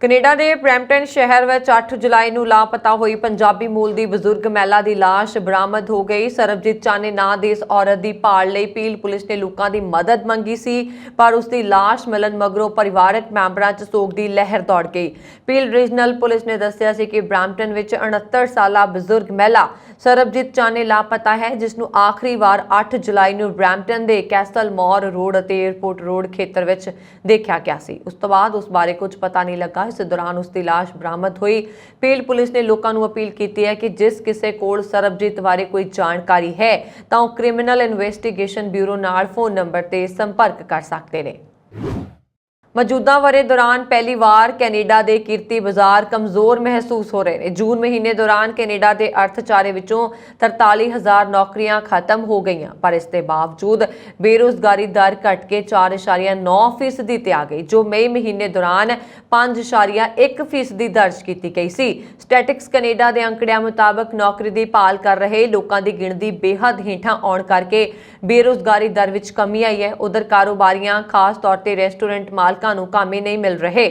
ਕੈਨੇਡਾ ਦੇ ਬਰੈਂਪਟਨ ਸ਼ਹਿਰ ਵਿੱਚ 8 ਜੁਲਾਈ ਨੂੰ ਲਾਪਤਾ ਹੋਈ ਪੰਜਾਬੀ ਮੂਲ ਦੀ ਬਜ਼ੁਰਗ ਮਹਿਲਾ ਦੀ ਲਾਸ਼ ਬਰਾਮਦ ਹੋ ਗਈ। ਸਰਬਜੀਤ ਚਾਨੇ ਨਾਂ ਦੀ ਇਸ ਔਰਤ ਦੀ ਭਾਲ ਲਈ ਪੀਲ ਪੁਲਿਸ ਨੇ ਲੋਕਾਂ ਦੀ ਮਦਦ ਮੰਗੀ ਸੀ, ਪਰ ਉਸ ਦੀ ਲਾਸ਼ ਮਿਲਣ ਮਗਰੋਂ ਪਰਿਵਾਰਕ ਮੈਂਬਰਾਂ 'ਚ ਸੋਗ ਦੀ ਲਹਿਰ ਦੌੜ ਗਈ। ਪੀਲ ਰੀਜਨਲ ਪੁਲਿਸ ਨੇ ਦੱਸਿਆ ਸੀ ਕਿ ਬਰੈਂਪਟਨ ਵਿੱਚ 69 ਸਾਲਾ ਬਜ਼ੁਰਗ ਮਹਿਲਾ ਸਰਬਜੀਤ ਚਾਨੇ ਲਾਪਤਾ ਹੈ, ਜਿਸ ਨੂੰ ਆਖਰੀ ਵਾਰ 8 ਜੁਲਾਈ ਨੂੰ ਬਰੈਂਪਟਨ ਦੇ ਕੈਸਲ ਮੌਰ ਰੋਡ ਅਤੇ ਏਅਰਪੋਰਟ ਰੋਡ ਖੇਤਰ ਵਿੱਚ ਦੇਖਿਆ ਗਿਆ ਸੀ। ਉਸ ਤੋਂ ਬਾਅਦ ਉਸ ਬਾਰੇ ਕੁਝ ਪਤਾ ਨਹੀਂ ਲੱਗਾ। ਇਸ ਦੌਰਾਨ ਉਸ ਦੀ ਲਾਸ਼ ਬਰਾਮਦ ਹੋਈ। ਪੀਲ ਪੁਲਿਸ ਨੇ ਲੋਕਾਂ ਨੂੰ ਅਪੀਲ ਕੀਤੀ ਹੈ ਕਿ ਜਿਸ ਕਿਸੇ ਕੋਲ ਸਰਬਜੀਤ ਬਾਰੇ ਕੋਈ ਜਾਣਕਾਰੀ ਹੈ ਤਾਂ ਉਹ ਕ੍ਰਿਮੀਨਲ ਇਨਵੈਸਟੀਗੇਸ਼ਨ ਬਿਊਰੋ ਨਾਲ ਫੋਨ ਨੰਬਰ ਤੇ ਸੰਪਰਕ ਕਰ ਸਕਦੇ ਨੇ। ਮੌਜੂਦਾ ਵਰ੍ਹੇ ਦੌਰਾਨ ਪਹਿਲੀ ਵਾਰ ਕੈਨੇਡਾ ਦੇ ਕਿਰਤੀ ਬਾਜ਼ਾਰ ਕਮਜ਼ੋਰ ਮਹਿਸੂਸ ਹੋ ਰਹੇ ਨੇ। ਜੂਨ ਮਹੀਨੇ ਦੌਰਾਨ ਕੈਨੇਡਾ ਦੇ ਅਰਥਚਾਰੇ ਵਿੱਚੋਂ 43,000 ਨੌਕਰੀਆਂ ਖਤਮ ਹੋ ਗਈਆਂ, ਪਰ ਇਸ ਦੇ ਬਾਵਜੂਦ ਬੇਰੁਜ਼ਗਾਰੀ ਦਰ ਘਟ ਕੇ 4.9% ਤੇ ਆ ਗਈ, ਜੋ ਮਈ ਮਹੀਨੇ ਦੌਰਾਨ 5.1% ਦਰਜ ਕੀਤੀ ਗਈ ਸੀ। ਸਟੈਟਿਕਸ ਕੈਨੇਡਾ ਦੇ ਅੰਕੜਿਆਂ ਮੁਤਾਬਕ ਨੌਕਰੀ ਦੀ ਭਾਲ ਕਰ ਰਹੇ ਲੋਕਾਂ ਦੀ ਗਿਣਤੀ ਬੇਹੱਦ ਹੇਠਾਂ ਆਉਣ ਕਰਕੇ ਬੇਰੁਜ਼ਗਾਰੀ ਦਰ ਵਿੱਚ ਕਮੀ ਆਈ ਹੈ। ਉਧਰ ਕਾਰੋਬਾਰੀਆਂ, ਖਾਸ ਤੌਰ ਤੇ ਰੈਸਟੋਰੈਂਟ ਮਾਲਕਾਂ ਨੂੰ ਕੰਮ ਹੀ ਨਹੀਂ ਮਿਲ ਰਹੇ।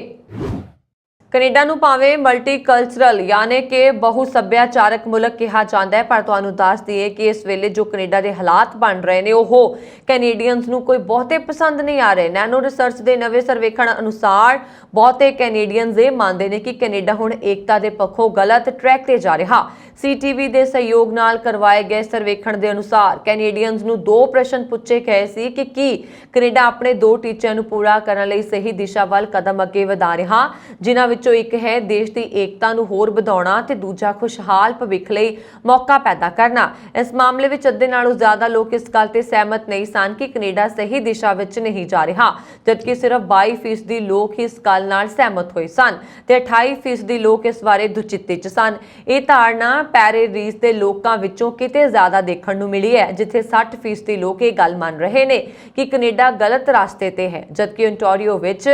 ਕੈਨੇਡਾ ਨੂੰ ਭਾਵੇਂ ਮਲਟੀਕਲਚਰਲ ਯਾਨੀ ਕਿ ਬਹੁ ਸੱਭਿਆਚਾਰਕ ਮੁਲਕ ਕਿਹਾ ਜਾਂਦਾ ਹੈ, ਪਰ ਤੁਹਾਨੂੰ ਦੱਸ ਦਈਏ ਕਿ ਇਸ ਵੇਲੇ ਜੋ ਕੈਨੇਡਾ ਦੇ ਹਾਲਾਤ ਬਣ ਰਹੇ ਨੇ ਉਹ ਕੈਨੇਡੀਅਨਸ ਨੂੰ ਕੋਈ ਬਹੁਤੇ ਪਸੰਦ ਨਹੀਂ ਆ ਰਹੇ। ਨੈਨੋ ਰਿਸਰਚ ਦੇ ਨਵੇਂ ਸਰਵੇਖਣ ਅਨੁਸਾਰ ਬਹੁਤੇ ਕੈਨੇਡੀਅਨਸ ਇਹ ਮੰਨਦੇ ਨੇ ਕਿ ਕੈਨੇਡਾ ਹੁਣ ਏਕਤਾ ਦੇ ਪੱਖੋਂ ਗਲਤ ਟਰੈਕ ਤੇ ਜਾ ਰਿਹਾ। CTV ਦੇ ਸਹਿਯੋਗ ਨਾਲ ਕਰਵਾਏ ਗਏ ਸਰਵੇਖਣ ਦੇ ਅਨੁਸਾਰ ਕੈਨੇਡੀਅਨਸ ਨੂੰ 2 ਪ੍ਰਸ਼ਨ ਪੁੱਛੇ ਗਏ ਸੀ ਕਿ ਕੀ ਕੈਨੇਡਾ ਆਪਣੇ 2 ਟੀਚਿਆਂ ਨੂੰ ਪੂਰਾ ਕਰਨ ਲਈ ਸਹੀ ਦਿਸ਼ਾ ਵੱਲ ਕਦਮ ਅੱਗੇ ਵਧਾ ਰਿਹਾ, ਜਿਨ੍ਹਾਂ ਵਿੱਚੋਂ ਇੱਕ ਹੈ ਦੇਸ਼ ਦੀ ਏਕਤਾ ਨੂੰ ਹੋਰ ਵਧਾਉਣਾ ਤੇ ਦੂਜਾ ਖੁਸ਼ਹਾਲ ਭਵਿੱਖ ਲਈ ਮੌਕਾ ਪੈਦਾ ਕਰਨਾ। ਇਸ ਮਾਮਲੇ ਵਿੱਚ ਅੱਧੇ ਨਾਲੋਂ ਜ਼ਿਆਦਾ ਲੋਕ ਇਸ ਗੱਲ ਤੇ ਸਹਿਮਤ ਨਹੀਂ ਸਨ ਕਿ ਕੈਨੇਡਾ ਸਹੀ ਦਿਸ਼ਾ ਵਿੱਚ ਨਹੀਂ ਜਾ ਰਿਹਾ, ਜਦਕਿ ਸਿਰਫ 22% ਲੋਕ ਇਸ ਗੱਲ ਨਾਲ ਸਹਿਮਤ ਹੋਏ ਸਨ ਤੇ 28% ਲੋਕ ਇਸ ਬਾਰੇ ਦੁਚਿੱਤੇ 'ਚ ਸਨ। ਇਹ ਧਾਰਨਾ ਪੈਰਿਸ ਦੇ ਲੋਕਾਂ ਵਿੱਚੋਂ ਕਿਤੇ ਜ਼ਿਆਦਾ ਦੇਖਣ ਨੂੰ ਮਿਲੀ ਹੈ, ਜਿੱਥੇ 60% ਲੋਕ ਇਹ ਗੱਲ ਮੰਨ ਰਹੇ ਨੇ ਕਿ ਕੈਨੇਡਾ ਗਲਤ ਰਸਤੇ ਤੇ ਹੈ, ਜਦਕਿ ontario ਵਿੱਚ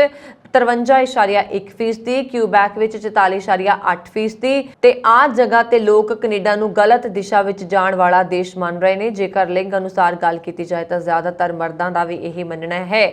53.1%, ਕਿਊਬੈਕ ਵਿੱਚ 44.8% ਤੇ ਆਹ ਜਗ੍ਹਾ ਤੇ ਲੋਕ ਕੈਨੇਡਾ ਨੂੰ ਗਲਤ ਦਿਸ਼ਾ ਵਿੱਚ ਜਾਣ ਵਾਲਾ ਦੇਸ਼ ਮੰਨ ਰਹੇ ਨੇ। ਜੇਕਰ ਲਿੰਗ ਅਨੁਸਾਰ ਗੱਲ ਕੀਤੀ ਜਾਏ ਤਾਂ ਜ਼ਿਆਦਾਤਰ ਮਰਦਾਂ ਦਾ ਵੀ ਇਹੀ ਮੰਨਣਾ ਹੈ।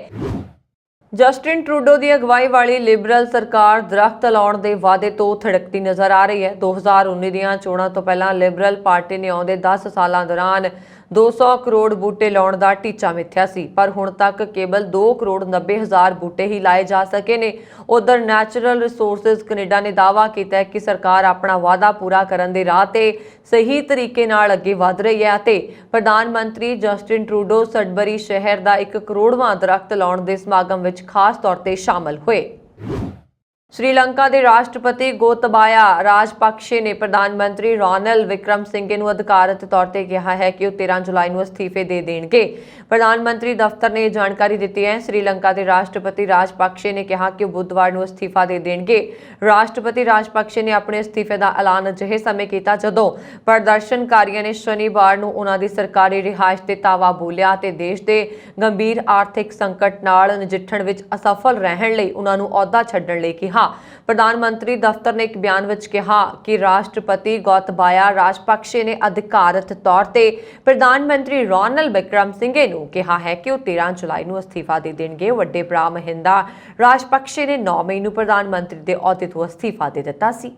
ਜਸਟਿਨ ਟਰੂਡੋ ਦੀ ਅਗਵਾਈ ਵਾਲੀ ਲਿਬਰਲ ਸਰਕਾਰ ਦਰਖਤ ਲਾਉਣ ਦੇ ਵਾਅਦੇ ਤੋਂ ਥੜਕਦੀ ਨਜ਼ਰ ਆ ਰਹੀ ਹੈ। 2019 ਦੀਆਂ ਚੋਣਾਂ ਤੋਂ ਪਹਿਲਾਂ ਲਿਬਰਲ ਪਾਰਟੀ ਨੇ ਆਉਂਦੇ 10 ਸਾਲਾਂ ਦੌਰਾਨ 200 ਕਰੋੜ ਬੂਟੇ ਲਾਉਣ ਦਾ ਟੀਚਾ ਮਿੱਥਿਆ ਸੀ, ਪਰ ਹੁਣ ਤੱਕ ਕੇਵਲ 2 ਕਰੋੜ 90 ਹਜ਼ਾਰ ਬੂਟੇ ਹੀ ਲਾਏ ਜਾ ਸਕੇ ਨੇ। ਉਧਰ ਨੈਚੁਰਲ ਰਿਸੋਰਸਿਸ ਕੈਨੇਡਾ ਨੇ ਦਾਅਵਾ ਕੀਤਾ ਹੈ ਕਿ ਸਰਕਾਰ ਆਪਣਾ ਵਾਅਦਾ ਪੂਰਾ ਕਰਨ ਦੇ ਰਾਹ ਤੇ ਸਹੀ ਤਰੀਕੇ ਨਾਲ ਅੱਗੇ ਵਧ ਰਹੀ ਹੈ ਅਤੇ ਪ੍ਰਧਾਨ ਮੰਤਰੀ ਜਸਟਿਨ ਟਰੂਡੋ ਸਡਬਰੀ ਸ਼ਹਿਰ ਦਾ 1 ਕਰੋੜਵਾਂ ਦਰਖਤ ਲਾਉਣ ਦੇ ਸਮਾਗਮ ਵਿੱਚ ਖਾਸ ਤੌਰ ਤੇ ਸ਼ਾਮਲ ਹੋਏ। श्रीलंका के राष्ट्रपति गोतबाया राजपक्षे ने प्रधानमंत्री रानिल विक्रमसिंघे ਨੂੰ ਅਧਿਕਾਰਤ ਤੌਰ ਤੇ ਕਿਹਾ ਹੈ ਕਿ ਉਹ 13 ਜੁਲਾਈ ਨੂੰ ਅਸਤੀਫੇ ਦੇ ਦੇਣਗੇ। ਪ੍ਰਧਾਨਮੰਤਰੀ ਦਫ਼ਤਰ ਨੇ ਇਹ ਜਾਣਕਾਰੀ ਦਿੱਤੀ ਹੈ। श्रीलंका ਦੇ ਰਾਸ਼ਟਰਪਤੀ ਰਾਜਪक्षੇ ਨੇ ਕਿਹਾ ਕਿ ਉਹ ਬੁੱਧਵਾਰ ਨੂੰ ਅਸਤੀਫਾ ਦੇ ਦੇਣਗੇ। ਰਾਸ਼ਟਰਪਤੀ ਰਾਜਪक्षੇ ਨੇ ਆਪਣੇ ਅਸਤੀਫੇ ਦਾ ਐਲਾਨ ਅਜਿਹੇ ਸਮੇਂ ਕੀਤਾ ਜਦੋਂ ਪ੍ਰਦਰਸ਼ਨਕਾਰੀਆਂ ਨੇ ਸ਼ਨੀਵਾਰ ਨੂੰ ਉਹਨਾਂ ਦੀ ਸਰਕਾਰੀ ਰਿਹਾਇਸ਼ ਤੇ ਤਾਵਾ ਬੋਲਿਆ ਤੇ ਦੇਸ਼ ਦੇ ਗੰਭੀਰ ਆਰਥਿਕ ਸੰਕਟ ਨਾਲ ਨਜਿੱਠਣ ਵਿੱਚ ਅਸਫਲ ਰਹਿਣ ਲਈ ਉਹਨਾਂ ਨੂੰ ਅਹੁਦਾ ਛੱਡਣ ਲਈ ਕਿਹਾ। ਪ੍ਰਧਾਨਮੰਤਰੀ ਦਫ਼ਤਰ ਨੇ ਇੱਕ ਬਿਆਨ ਵਿੱਚ ਕਿਹਾ ਕਿ ਰਾਸ਼ਟਰਪਤੀ ਗੋਤਬਾਇਆ ਰਾਜਪक्षੇ ਨੇ ਅਧਿਕਾਰਤ ਤੌਰ ਤੇ ਪ੍ਰਧਾਨ ਮੰਤਰੀ ਰਾਨਿਲ ਵਿਕਰਮਸਿੰਘੇ ਨੂੰ ਕਿਹਾ ਹੈ ਕਿ ਉਹ 13 ਜੁਲਾਈ ਨੂੰ ਅਸਤੀਫਾ ਦੇ ਦੇਣਗੇ। ਵੱਡੇ ਭਰਾ ਮਹਿੰਦਾ ਰਾਜਪक्षे ਨੇ 9 ਮਈ ਨੂੰ ਪ੍ਰਧਾਨ ਮੰਤਰੀ ਦੇ ਅਹੁਦੇ ਤੋਂ ਅਸਤੀਫਾ ਦੇ ਦਿੱਤਾ ਸੀ।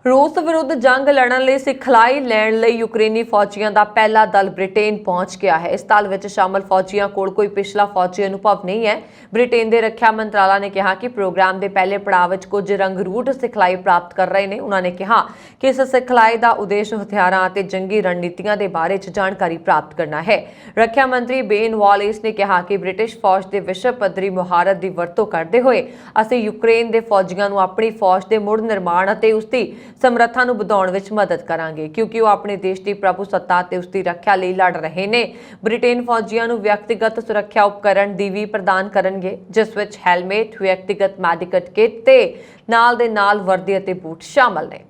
रूस विरुद्ध जंग लड़न ਲਈ ਸਿਖਲਾਈ ਲੈਣ ਲਈ ਯੂਕਰੇਨੀ ਫੌਜੀਆਂ ਦਾ ਪਹਿਲਾ ਦਲ ਬ੍ਰਿਟੇਨ ਪਹੁੰਚ ਗਿਆ ਹੈ। ਇਸ ਦਲ ਵਿੱਚ ਸ਼ਾਮਲ ਫੌਜੀਆਂ ਕੋਲ ਕੋਈ ਪਿਛਲਾ ਫੌਜੀ ਅਨੁਭਵ ਨਹੀਂ ਹੈ। ਬ੍ਰਿਟੇਨ ਦੇ ਰੱਖਿਆ ਮੰਤਰਾਲਾ ਨੇ ਕਿਹਾ ਕਿ ਪ੍ਰੋਗਰਾਮ ਦੇ ਪਹਿਲੇ ਪੜਾਅ ਵਿੱਚ ਕੁਝ ਰੰਗਰੂਟ ਸਿਖਲਾਈ ਪ੍ਰਾਪਤ ਕਰ ਰਹੇ ਨੇ। ਉਹਨਾਂ ਨੇ ਕਿਹਾ ਕਿ ਇਸ ਸਿਖਲਾਈ ਦਾ ਉਦੇਸ਼ ਹਥਿਆਰਾਂ ਅਤੇ ਜੰਗੀ ਰਣਨੀਤੀਆਂ ਦੇ ਬਾਰੇ ਚ ਜਾਣਕਾਰੀ ਪ੍ਰਾਪਤ ਕਰਨਾ ਹੈ। ਰੱਖਿਆ ਮੰਤਰੀ ਬੇਨ ਵਾਲਿਸ ਨੇ ਕਿਹਾ ਕਿ ਬ੍ਰਿਟਿਸ਼ ਫੌਜ ਦੇ ਵਿਸ਼ਵ ਪੱਧਰੀ ਮੁਹਾਰਤ ਦੀ ਵਰਤੋਂ ਕਰਦੇ ਹੋਏ ਅਸੀਂ ਯੂਕਰੇਨ ਦੇ ਫੌਜੀਆਂ ਨੂੰ ਆਪਣੀ ਫੌਜ ਦੇ ਮੁੜ ਨਿਰਮਾਣ ਅਤੇ ਉਸ ਦੀ ਸਮਰੱਥਾ ਨੂੰ ਵਧਾਉਣ ਵਿੱਚ ਮਦਦ ਕਰਾਂਗੇ ਕਿਉਂਕਿ ਉਹ ਆਪਣੇ ਦੇਸ਼ ਦੀ ਪ੍ਰਭੂਸੱਤਾ ਤੇ ਉਸ ਦੀ ਰੱਖਿਆ ਲਈ ਲੜ ਰਹੇ ਨੇ। ਬ੍ਰਿਟੇਨ ਫੌਜੀਆਂ ਨੂੰ ਵਿਅਕਤੀਗਤ ਸੁਰੱਖਿਆ ਉਪਕਰਣ ਦੀ ਵੀ ਪ੍ਰਦਾਨ ਕਰਨਗੇ ਜਿਸ ਵਿੱਚ ਹੈਲਮਟ, ਵਿਅਕਤੀਗਤ ਮੈਡੀਕਲ ਕਿੱਟ ਤੇ ਨਾਲ ਦੇ ਨਾਲ ਵਰਦੀ ਅਤੇ ਬੂਟ ਸ਼ਾਮਲ ਨੇ।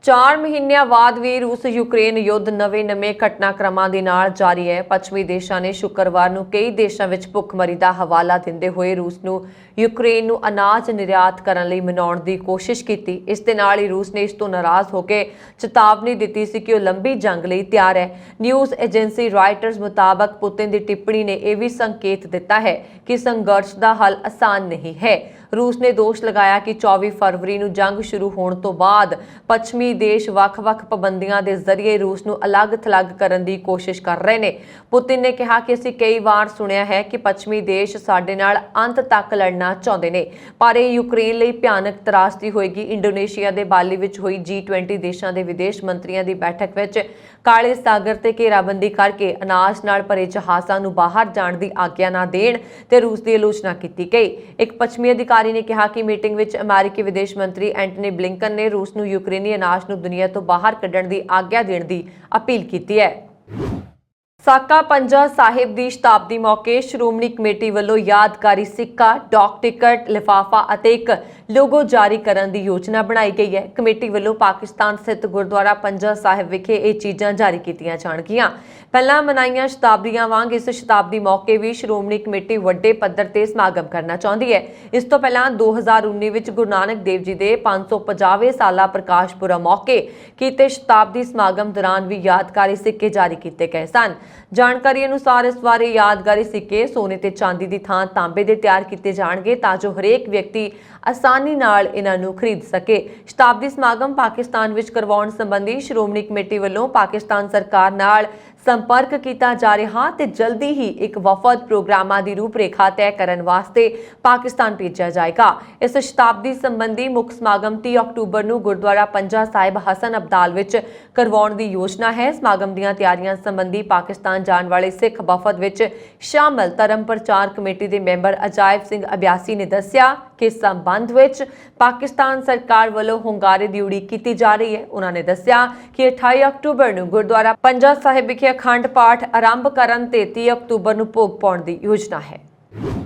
4 ਮਹੀਨਿਆਂ ਬਾਅਦ ਵੀ ਰੂਸ ਯੂਕਰੇਨ ਯੁੱਧ ਨਵੇਂ ਘਟਨਾਕ੍ਰਮਾਂ ਦੇ ਨਾਲ ਜਾਰੀ ਹੈ। ਪੱਛਮੀ ਦੇਸ਼ਾਂ ਨੇ ਸ਼ੁੱਕਰਵਾਰ ਨੂੰ ਕਈ ਦੇਸ਼ਾਂ ਵਿੱਚ ਭੁੱਖਮਰੀ ਦਾ ਹਵਾਲਾ ਦਿੰਦੇ ਹੋਏ ਰੂਸ ਨੂੰ ਯੂਕਰੇਨ ਨੂੰ ਅਨਾਜ ਨਿਰਯਾਤ ਕਰਨ ਲਈ ਮਨਾਉਣ ਦੀ ਕੋਸ਼ਿਸ਼ ਕੀਤੀ। ਇਸ ਦੇ ਨਾਲ ਹੀ ਰੂਸ ਨੇ ਇਸ ਤੋਂ ਨਾਰਾਜ਼ ਹੋ ਕੇ ਚੇਤਾਵਨੀ ਦਿੱਤੀ ਸੀ ਕਿ ਉਹ ਲੰਬੀ ਜੰਗ ਲਈ ਤਿਆਰ ਹੈ। ਨਿਊਜ਼ ਏਜੰਸੀ ਰਾਇਟਰਸ ਮੁਤਾਬਕ ਪੁਤਿਨ ਦੀ ਟਿੱਪਣੀ ਨੇ ਇਹ ਵੀ ਸੰਕੇਤ ਦਿੱਤਾ ਹੈ ਕਿ ਸੰਘਰਸ਼ ਦਾ ਹੱਲ ਆਸਾਨ ਨਹੀਂ ਹੈ। ਰੂਸ ਨੇ ਦੋਸ਼ ਲਗਾਇਆ ਕਿ 24 ਫਰਵਰੀ ਨੂੰ ਜੰਗ ਸ਼ੁਰੂ ਹੋਣ ਤੋਂ ਬਾਅਦ ਪੱਛਮੀ ਦੇਸ਼ ਵੱਖ-ਵੱਖ ਪਾਬੰਦੀਆਂ ਦੇ ਜ਼ਰੀਏ ਰੂਸ ਨੂੰ ਅਲੱਗ-ਥਲੱਗ ਕਰਨ ਦੀ ਕੋਸ਼ਿਸ਼ ਕਰ ਰਹੇ ਨੇ। ਪੁਤਿਨ ਨੇ ਕਿਹਾ ਕਿ ਅਸੀਂ ਕਈ ਵਾਰ ਸੁਣਿਆ ਹੈ ਕਿ ਪੱਛਮੀ ਦੇਸ਼ ਸਾਡੇ ਨਾਲ ਅੰਤ ਤੱਕ ਲੜਨਾ ਚਾਹੁੰਦੇ ਨੇ ਪਰ ਇਹ ਯੂਕਰੇਨ ਲਈ ਭਿਆਨਕ ਤਰਾਸਦੀ ਹੋਏਗੀ। ਇੰਡੋਨੇਸ਼ੀਆ ਦੇ ਬਾਲੀ ਵਿੱਚ ਹੋਈ G20 ਦੇਸ਼ਾਂ ਦੇ ਵਿਦੇਸ਼ ਮੰਤਰੀਆਂ ਦੀ ਬੈਠਕ ਵਿੱਚ ਕਾਲੇ ਸਾਗਰ ਤੇ ਘੇਰਾਬੰਦੀ ਕਰਕੇ ਅਨਾਜ ਨਾਲ ਭਰੇ ਜਹਾਜ਼ਾਂ ਨੂੰ ਬਾਹਰ ਜਾਣ ਦੀ ਆਗਿਆ ਨਾ ਦੇਣ ਤੇ ਰੂਸ ਦੀ ਆਲੋਚਨਾ ਕੀਤੀ ਗਈ। ਇੱਕ ਪੱਛਮੀ ਅਧਿਕਾਰੀ ਨੇ ਕਿਹਾ ਕਿ ਮੀਟਿੰਗ ਵਿੱਚ ਅਮਰੀਕੀ ਵਿਦੇਸ਼ ਮੰਤਰੀ ਐਂਟਨੀ ਬਲਿੰਕਨ ਨੇ ਰੂਸ ਨੂੰ ਯੂਕਰੇਨੀ ਅਨਾਜ ਨੂੰ ਦੁਨੀਆ ਤੋਂ ਬਾਹਰ ਕੱਢਣ ਦੀ ਆਗਿਆ ਦੇਣ ਦੀ ਅਪੀਲ ਕੀਤੀ ਹੈ। ਸਾਕਾ ਪੰਜਾ ਸਾਹਿਬ ਦੀ ਸ਼ਤਾਬਦੀ ਮੌਕੇ ਸ਼੍ਰੋਮਣੀ ਕਮੇਟੀ ਵੱਲੋਂ ਯਾਦਗਾਰੀ ਸਿੱਕਾ, ਡਾਕ ਟਿਕਟ, ਲਿਫਾਫਾ ਅਤੇ ਇੱਕ ਲੋਗੋ ਜਾਰੀ ਕਰਨ ਦੀ ਯੋਜਨਾ ਬਣਾਈ ਗਈ ਹੈ। ਕਮੇਟੀ ਵੱਲੋਂ ਪਾਕਿਸਤਾਨ ਸਥਿਤ ਗੁਰਦੁਆਰਾ ਪੰਜਾ ਸਾਹਿਬ ਵਿਖੇ ਇਹ ਚੀਜ਼ਾਂ ਜਾਰੀ ਕੀਤੀਆਂ ਜਾਣਗੀਆਂ। ਪਹਿਲਾਂ ਮਨਾਈਆਂ ਸ਼ਤਾਬਦੀਆਂ ਵਾਂਗ ਇਸ ਸ਼ਤਾਬਦੀ ਮੌਕੇ ਵੀ ਸ਼੍ਰੋਮਣੀ ਕਮੇਟੀ ਵੱਡੇ ਪੱਧਰ ਤੇ ਸਮਾਗਮ ਕਰਨਾ ਚਾਹੁੰਦੀ ਹੈ। ਇਸ ਤੋਂ ਪਹਿਲਾਂ 2019 ਵਿੱਚ ਗੁਰੂ ਨਾਨਕ ਦੇਵ ਜੀ ਦੇ 550ਵੇਂ ਸਾਲਾ ਪ੍ਰਕਾਸ਼ ਪੁਰਬ ਮੌਕੇ ਕੀਤੇ ਸ਼ਤਾਬਦੀ ਸਮਾਗਮ ਦੌਰਾਨ ਵੀ ਯਾਦਗਾਰੀ ਸਿੱਕੇ ਜਾਰੀ ਕੀਤੇ ਗਏ ਸਨ। ਜਾਣਕਾਰੀ ਅਨੁਸਾਰ ਇਸ ਵਾਰ ਯਾਦਗਾਰੀ ਸਿੱਕੇ ਸੋਨੇ ਤੇ ਚਾਂਦੀ ਦੀ ਥਾਂ ਤਾਂਬੇ ਦੇ ਤਿਆਰ ਕੀਤੇ ਜਾਣਗੇ ਤਾਂ ਜੋ ਹਰੇਕ ਵਿਅਕਤੀ ਆਸਾਨੀ ਨਾਲ ਇਹਨਾਂ ਨੂੰ ਖਰੀਦ ਸਕੇ। ਸ਼ਤਾਬਦੀ ਸਮਾਗਮ ਪਾਕਿਸਤਾਨ ਵਿੱਚ ਕਰਵਾਉਣ ਸੰਬੰਧੀ ਸ਼੍ਰੋਮਣੀ ਕਮੇਟੀ ਵੱਲੋਂ ਪਾਕਿਸਤਾਨ ਸਰਕਾਰ ਨਾਲ ਸੰਪਰਕ ਕੀਤਾ ਜਾ ਰਿਹਾ ਤੇ ਜਲਦੀ ਹੀ ਇੱਕ ਵਫਦ ਪ੍ਰੋਗਰਾਮਾਂ ਦੀ ਰੂਪਰੇਖਾ ਤੈਅ ਕਰਨ ਵਾਸਤੇ ਪਾਕਿਸਤਾਨ ਭੇਜਿਆ ਜਾਏਗਾ। ਇਸ ਸ਼ਤਾਬਦੀ ਸੰਬੰਧੀ ਮੁੱਖ ਸਮਾਗਮ 30 ਅਕਤੂਬਰ ਨੂੰ ਗੁਰਦੁਆਰਾ ਪੰਜਾ ਸਾਹਿਬ ਹਸਨ ਅਬਦਾਲ ਵਿੱਚ ਕਰਵਾਉਣ ਦੀ ਯੋਜਨਾ ਹੈ। ਸਮਾਗਮ ਦੀਆਂ ਤਿਆਰੀਆਂ ਸੰਬੰਧੀ ਪਾਕਿਸਤਾਨ ਜਾਣ ਵਾਲੇ ਸਿੱਖ ਵਫਦ ਵਿੱਚ ਸ਼ਾਮਲ ਧਰਮ ਪ੍ਰਚਾਰ ਕਮੇਟੀ ਦੇ ਮੈਂਬਰ ਅਜਾਇਬ ਸਿੰਘ ਅਬਿਆਸੀ ਨੇ ਦੱਸਿਆ ਕਿ ਇਸ ਸੰਬੰਧ ਵਿੱਚ ਪਾਕਿਸਤਾਨ ਸਰਕਾਰ ਵੱਲੋਂ ਹੁੰਗਾਰੇ ਦੀ ਉਡੀਕ ਕੀਤੀ ਜਾ ਰਹੀ ਹੈ। ਉਹਨਾਂ ਨੇ ਦੱਸਿਆ ਕਿ 28 ਅਕਤੂਬਰ ਨੂੰ ਗੁਰਦੁਆਰਾ ਪੰਜਾ ਸਾਹਿਬ ਵਿਖੇ ਅਖੰਡ ਪਾਠ ਆਰੰਭ ਕਰਨ ਤੇ 30 ਅਕਤੂਬਰ ਨੂੰ ਭੋਗ ਪਾਉਣ ਦੀ ਯੋਜਨਾ ਹੈ।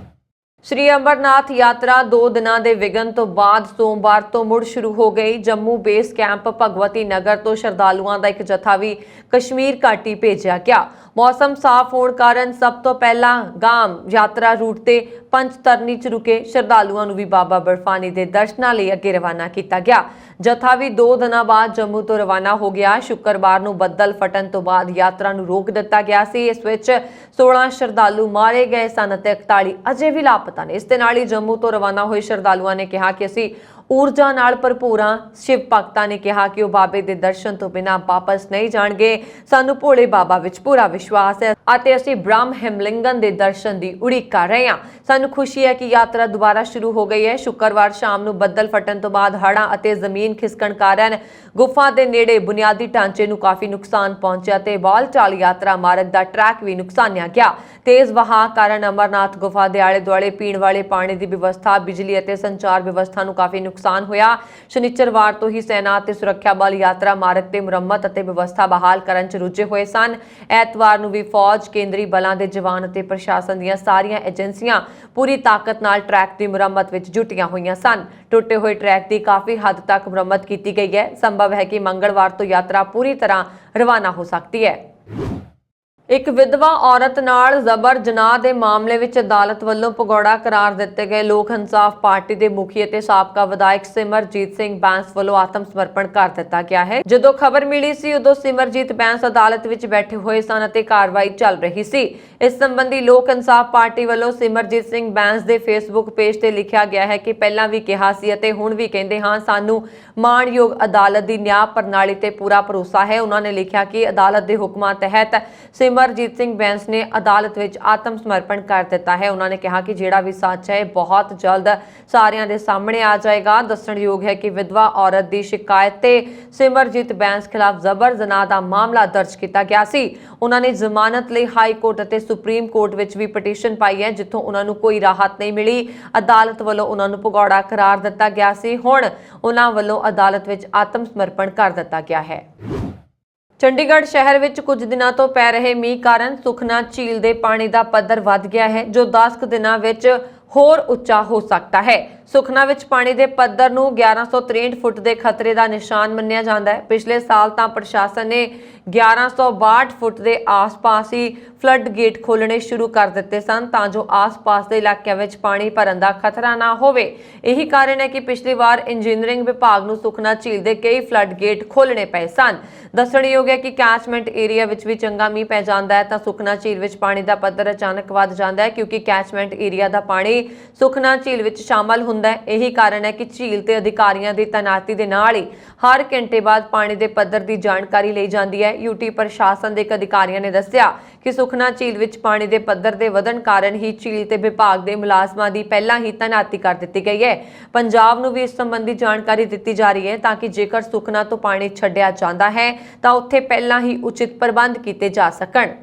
श्री अमरनाथ यात्रा 2 ਦਿਨਾਂ ਦੇ ਵਿਘਨ ਤੋਂ ਬਾਅਦ ਸੋਮਵਾਰ ਤੋਂ ਮੁੜ ਸ਼ੁਰੂ ਹੋ ਗਈ। ਜੰਮੂ ਬੇਸ ਕੈਂਪ ਭਗਵਤੀ ਨਗਰ ਤੋਂ ਸ਼ਰਧਾਲੂਆਂ ਦਾ ਇੱਕ ਜਥਾ ਵੀ ਕਸ਼ਮੀਰ ਘਾਟੀ ਭੇਜਿਆ ਗਿਆ। ਮੌਸਮ ਸਾਫ਼ ਹੋਣ ਕਾਰਨ ਸਭ ਤੋਂ ਪਹਿਲਾਂ ਗਾਮ ਯਾਤਰਾ ਰੂਟ ਤੇ ਪੰਚਤਰਨੀ ਚ ਰੁਕੇ ਸ਼ਰਧਾਲੂਆਂ ਨੂੰ ਵੀ ਬਾਬਾ ਬਰਫਾਨੀ ਦੇ ਦਰਸ਼ਨਾਂ ਲਈ ਅੱਗੇ ਰਵਾਨਾ ਕੀਤਾ ਗਿਆ। ਜਥਾ ਵੀ 2 ਦਿਨਾਂ ਬਾਅਦ ਜੰਮੂ ਤੋਂ ਰਵਾਨਾ ਹੋ ਗਿਆ। ਸ਼ੁੱਕਰਵਾਰ ਨੂੰ ਬੱਦਲ ਫਟਣ ਤੋਂ ਬਾਅਦ ਯਾਤਰਾ ਨੂੰ ਰੋਕ ਦਿੱਤਾ ਗਿਆ ਸੀ। ਇਸ ਵਿੱਚ 16 ਸ਼ਰਧਾਲੂ ਮਾਰੇ ਗਏ ਸਨ ਅਤੇ 41 ਅਜੇ ਵੀ ਲਾਪਤਾ ਨੇ। ਇਸ ਦੇ ਨਾਲ ਹੀ ਜੰਮੂ ਤੋਂ ਰਵਾਨਾ ਹੋਏ ਸ਼ਰਧਾਲੂਆਂ ਨੇ ਕਿਹਾ ਕਿ ਅਸੀਂ ਊਰਜਾ ਨਾਲ ਭਰਪੂਰ ਹਾਂ। ਸ਼ਿਵ ਭਗਤਾਂ ਨੇ ਕਿਹਾ ਕਿ ਉਹ ਬਾਬੇ ਦੇ ਦਰਸ਼ਨ ਤੋਂ ਬਿਨਾਂ ਵਾਪਸ ਨਹੀਂ ਜਾਣਗੇ। ਸਾਨੂੰ ਭੋਲੇ ਬਾਬਾ ਵਿੱਚ ਪੂਰਾ ਵਿਸ਼ਵਾਸ ਹੈ ਅਤੇ ਅਸੀਂ ਬ੍ਰਹਮ ਹਿਮਲਿੰਗਨ ਦੇ ਦਰਸ਼ਨ ਦੀ ਉਡੀਕ ਕਰ ਰਹੇ ਹਾਂ। ਸਾਨੂੰ ਖੁਸ਼ੀ ਹੈ ਕਿ ਯਾਤਰਾ ਦੁਬਾਰਾ ਸ਼ੁਰੂ ਹੋ ਗਈ ਹੈ। ਸ਼ੁੱਕਰਵਾਰ ਸ਼ਾਮ ਨੂੰ ਬੱਦਲ ਫਟਣ ਤੋਂ ਬਾਅਦ ਹੜ੍ਹਾਂ ਅਤੇ ਜ਼ਮੀਨ ਖਿਸਕਣ ਕਾਰਨ ਗੁਫਾ ਦੇ ਨੇੜੇ ਬੁਨਿਆਦੀ ਢਾਂਚੇ ਨੂੰ ਕਾਫੀ ਨੁਕਸਾਨ ਪਹੁੰਚਿਆ ਤੇ ਬਾਲ-ਚਾਲ ਯਾਤਰਾ ਮਾਰਗ ਦਾ ਟਰੈਕ ਵੀ ਨੁਕਸਾਨਿਆ ਗਿਆ। ਤੇਜ਼ ਵਹਾਅ ਕਾਰਨ ਅਮਰਨਾਥ ਗੁਫਾ ਦੇ ਆਲੇ-ਦੁਆਲੇ ਪੀਣ ਵਾਲੇ ਪਾਣੀ ਦੀ ਵਿਵਸਥਾ, ਬਿਜਲੀ ਅਤੇ ਸੰਚਾਰ ਵਿਵਸਥਾ ਨੂੰ ਕਾਫੀ ਨੁਕਸਾਨ ਹੋਇਆ। ਸ਼ਨੀਚਰਵਾਰ ਤੋਂ ਹੀ ਸੈਨਾ ਅਤੇ ਸੁਰੱਖਿਆ ਬਲ ਯਾਤਰਾ ਮਾਰਗ ਤੇ ਮੁਰੰਮਤ ਅਤੇ ਵਿਵਸਥਾ ਬਹਾਲ ਕਰਨ 'ਚ ਰੁੱਝੇ ਹੋਏ ਸਨ। ਐਤਵਾਰ ਨੂੰ ਵੀ ਫੌਜ, ਕੇਂਦਰੀ ਬਲਾਂ ਦੇ ਜਵਾਨ ਅਤੇ ਪ੍ਰਸ਼ਾਸਨ ਦੀਆਂ ਸਾਰੀਆਂ ਏਜੰਸੀਆਂ ਪੂਰੀ ਤਾਕਤ ਨਾਲ ਟਰੈਕ ਦੀ ਮੁਰੰਮਤ ਵਿੱਚ ਜੁਟੀਆਂ ਹੋਈਆਂ ਸਨ। ਟੁੱਟੇ ਹੋਏ ਟਰੈਕ ਦੀ ਕਾਫੀ ਹੱਦ ਤੱਕ ਮੁਰੰਮਤ ਕੀਤੀ ਗਈ ਹੈ। ਸੰਭਵ ਹੈ ਕਿ ਮੰਗਲਵਾਰ ਤੋਂ ਯਾਤਰਾ ਪੂਰੀ ਤਰ੍ਹਾਂ ਰਵਾਨਾ ਹੋ ਸਕਦੀ ਹੈ। ਇੱਕ ਵਿਧਵਾ ਔਰਤ ਨਾਲ ਜ਼ਬਰ ਜਨਾਹ ਦੇ ਮਾਮਲੇ ਵਿੱਚ ਅਦਾਲਤ ਵੱਲੋਂ ਭਗੌੜਾ ਕਰਾਰ ਦਿੱਤੇ ਗਏ ਲੋਕ ਇਨਸਾਫ ਪਾਰਟੀ ਦੇ ਮੁਖੀ ਅਤੇ ਸਾਬਕਾ ਵਿਧਾਇਕ ਸਿਮਰਜੀਤ ਸਿੰਘ ਬੈਂਸ ਵੱਲੋਂ ਆਤਮ ਸਮਰਪਣ ਕਰ ਦਿੱਤਾ ਗਿਆ ਹੈ। ਜਦੋਂ ਖਬਰ ਮਿਲੀ ਸੀ ਉਦੋਂ ਸਿਮਰਜੀਤ ਬੈਂਸ ਅਦਾਲਤ ਵਿੱਚ ਬੈਠੇ ਹੋਏ ਸਨ ਅਤੇ ਕਾਰਵਾਈ ਚੱਲ ਰਹੀ ਸੀ। ਇਸ ਸੰਬੰਧੀ ਲੋਕ ਇਨਸਾਫ ਪਾਰਟੀ ਵੱਲੋਂ ਸਿਮਰਜੀਤ ਸਿੰਘ ਬੈਂਸ ਦੇ ਫੇਸਬੁੱਕ ਪੇਜ ਤੇ ਲਿਖਿਆ ਗਿਆ ਹੈ ਕਿ ਪਹਿਲਾਂ ਵੀ ਕਿਹਾ ਸੀ ਅਤੇ ਹੁਣ ਵੀ ਕਹਿੰਦੇ ਹਾਂ, ਸਾਨੂੰ ਮਾਣਯੋਗ ਅਦਾਲਤ ਦੀ ਨਿਆਂ ਪ੍ਰਣਾਲੀ ਤੇ ਪੂਰਾ ਭਰੋਸਾ ਹੈ। ਉਹਨਾਂ ਨੇ ਲਿਖਿਆ ਕਿ ਅਦਾਲਤ ਦੇ ਹੁਕਮਾਂ ਤਹਿਤ ਸਿਮਰਜੀਤ ਸਿੰਘ ਬੈਂਸ ਨੇ ਅਦਾਲਤ ਵਿੱਚ ਆਤਮ ਸਮਰਪਣ ਕਰ ਦਿੱਤਾ ਹੈ। ਉਹਨਾਂ ਨੇ ਕਿਹਾ ਕਿ ਜਿਹੜਾ ਵੀ ਸੱਚ ਹੈ ਬਹੁਤ ਜਲਦ ਸਾਰਿਆਂ ਦੇ ਸਾਹਮਣੇ ਆ ਜਾਏਗਾ। ਦੱਸਣਯੋਗ ਹੈ ਕਿ ਵਿਧਵਾ ਔਰਤ ਦੀ ਸ਼ਿਕਾਇਤ ਤੇ ਸਿਮਰਜੀਤ ਬੈਂਸ ਖਿਲਾਫ ਜ਼ਬਰ ਜਨਾਹ ਦਾ ਮਾਮਲਾ ਦਰਜ ਕੀਤਾ ਗਿਆ ਸੀ। ਉਹਨਾਂ ਨੇ ਜ਼ਮਾਨਤ ਲਈ ਹਾਈ ਕੋਰਟ ਅਤੇ ਸੁਪਰੀਮ ਕੋਰਟ ਵਿੱਚ ਵੀ ਪਟੀਸ਼ਨ ਪਾਈ ਹੈ, ਜਿੱਥੋਂ ਉਹਨਾਂ ਨੂੰ ਕੋਈ ਰਾਹਤ ਨਹੀਂ ਮਿਲੀ। ਅਦਾਲਤ ਵੱਲੋਂ ਉਹਨਾਂ ਨੂੰ ਭਗੌੜਾ ਕਰਾਰ ਦਿੱਤਾ ਗਿਆ ਸੀ। ਹੁਣ ਉਹਨਾਂ ਵੱਲੋਂ ਅਦਾਲਤ ਵਿੱਚ ਆਤਮ ਸਮਰਪਣ ਕਰ ਦਿੱਤਾ ਗਿਆ ਹੈ। ਚੰਡੀਗੜ੍ਹ ਸ਼ਹਿਰ ਵਿੱਚ ਕੁਝ ਦਿਨਾਂ ਤੋਂ ਪੈ ਰਹੇ ਮੀਂਹ ਕਾਰਨ ਸੁਖਨਾ ਝੀਲ ਦੇ ਪਾਣੀ ਦਾ ਪੱਧਰ ਵੱਧ ਗਿਆ ਹੈ, ਜੋ 10 ਦਿਨਾਂ ਵਿੱਚ ਹੋਰ ਉੱਚਾ ਹੋ ਸਕਦਾ ਹੈ। ਸੁਖਨਾ ਵਿੱਚ ਪਾਣੀ ਦੇ ਪੱਧਰ ਨੂੰ 1163 ਫੁੱਟ ਦੇ ਖਤਰੇ ਦਾ ਨਿਸ਼ਾਨ ਮੰਨਿਆ ਜਾਂਦਾ ਹੈ। ਪਿਛਲੇ ਸਾਲ ਤਾਂ ਪ੍ਰਸ਼ਾਸਨ ਨੇ 1162 ਫੁੱਟ ਦੇ ਆਸ-ਪਾਸ ਹੀ ਫਲੱਡ ਗੇਟ ਖੋਲ੍ਹਣੇ ਸ਼ੁਰੂ ਕਰ ਦਿੱਤੇ ਸਨ ਤਾਂ ਜੋ ਆਸ-ਪਾਸ ਦੇ ਇਲਾਕਿਆਂ ਵਿੱਚ ਪਾਣੀ ਭਰਨ ਦਾ ਖਤਰਾ ਨਾ ਹੋਵੇ। ਇਹੀ ਕਾਰਨ ਹੈ ਕਿ ਪਿਛਲੀ ਵਾਰ ਇੰਜੀਨੀਅਰਿੰਗ ਵਿਭਾਗ ਨੂੰ ਸੁਖਨਾ ਝੀਲ ਦੇ ਕਈ ਫਲੱਡ ਗੇਟ ਖੋਲ੍ਹਣੇ ਪਏ ਸਨ। ਦੱਸਣਯੋਗ ਹੈ ਕਿ ਕੈਚਮੈਂਟ ਏਰੀਆ ਵਿੱਚ ਵੀ ਚੰਗਾ ਮੀਂਹ ਪੈ ਜਾਂਦਾ ਹੈ ਤਾਂ ਸੁਖਨਾ ਝੀਲ ਵਿੱਚ ਪਾਣੀ ਦਾ ਪੱਧਰ ਅਚਾਨਕ ਵੱਧ ਜਾਂਦਾ ਹੈ, ਕਿਉਂਕਿ ਕੈਚਮੈਂਟ ਏਰੀਆ ਦਾ ਪਾਣੀ ਸੁਖਨਾ ਝੀਲ ਵਿੱਚ ਸ਼ਾਮਲ ਹੁੰਦਾ ਹੈ। ਇਹੀ ਕਾਰਨ ਹੈ ਕਿ ਝੀਲ ਤੇ ਅਧਿਕਾਰੀਆਂ ਦੀ ਤੈਨਾਤੀ ਦੇ ਨਾਲ ਹੀ ਹਰ ਘੰਟੇ ਬਾਅਦ ਪਾਣੀ ਦੇ ਪੱਧਰ ਦੀ ਜਾਣਕਾਰੀ ਲਈ ਜਾਂਦੀ ਹੈ। ਯੂਟੀ ਪ੍ਰਸ਼ਾਸਨ ਦੇ ਇੱਕ ਅਧਿਕਾਰੀਆਂ ਨੇ ਦੱਸਿਆ ਕਿ ਸੁਖਨਾ ਝੀਲ ਵਿੱਚ ਪਾਣੀ ਦੇ ਪੱਧਰ ਦੇ ਵਧਣ ਕਾਰਨ ਹੀ ਝੀਲ ਤੇ ਵਿਭਾਗ ਦੇ ਮੁਲਾਜ਼ਮਾਂ ਦੀ ਪਹਿਲਾਂ ਹੀ ਤੈਨਾਤੀ ਕਰ ਦਿੱਤੀ ਗਈ ਹੈ। ਪੰਜਾਬ ਨੂੰ ਵੀ ਇਸ ਸੰਬੰਧੀ ਜਾਣਕਾਰੀ ਦਿੱਤੀ ਜਾ ਰਹੀ ਹੈ ਤਾਂ ਕਿ ਜੇਕਰ ਸੁਖਨਾ ਤੋਂ ਪਾਣੀ ਛੱਡਿਆ ਜਾਂਦਾ ਹੈ ਤਾਂ ਉੱਥੇ ਪਹਿਲਾਂ ਹੀ ਉਚਿਤ ਪ੍ਰਬੰਧ ਕੀਤੇ ਜਾ ਸਕਣ।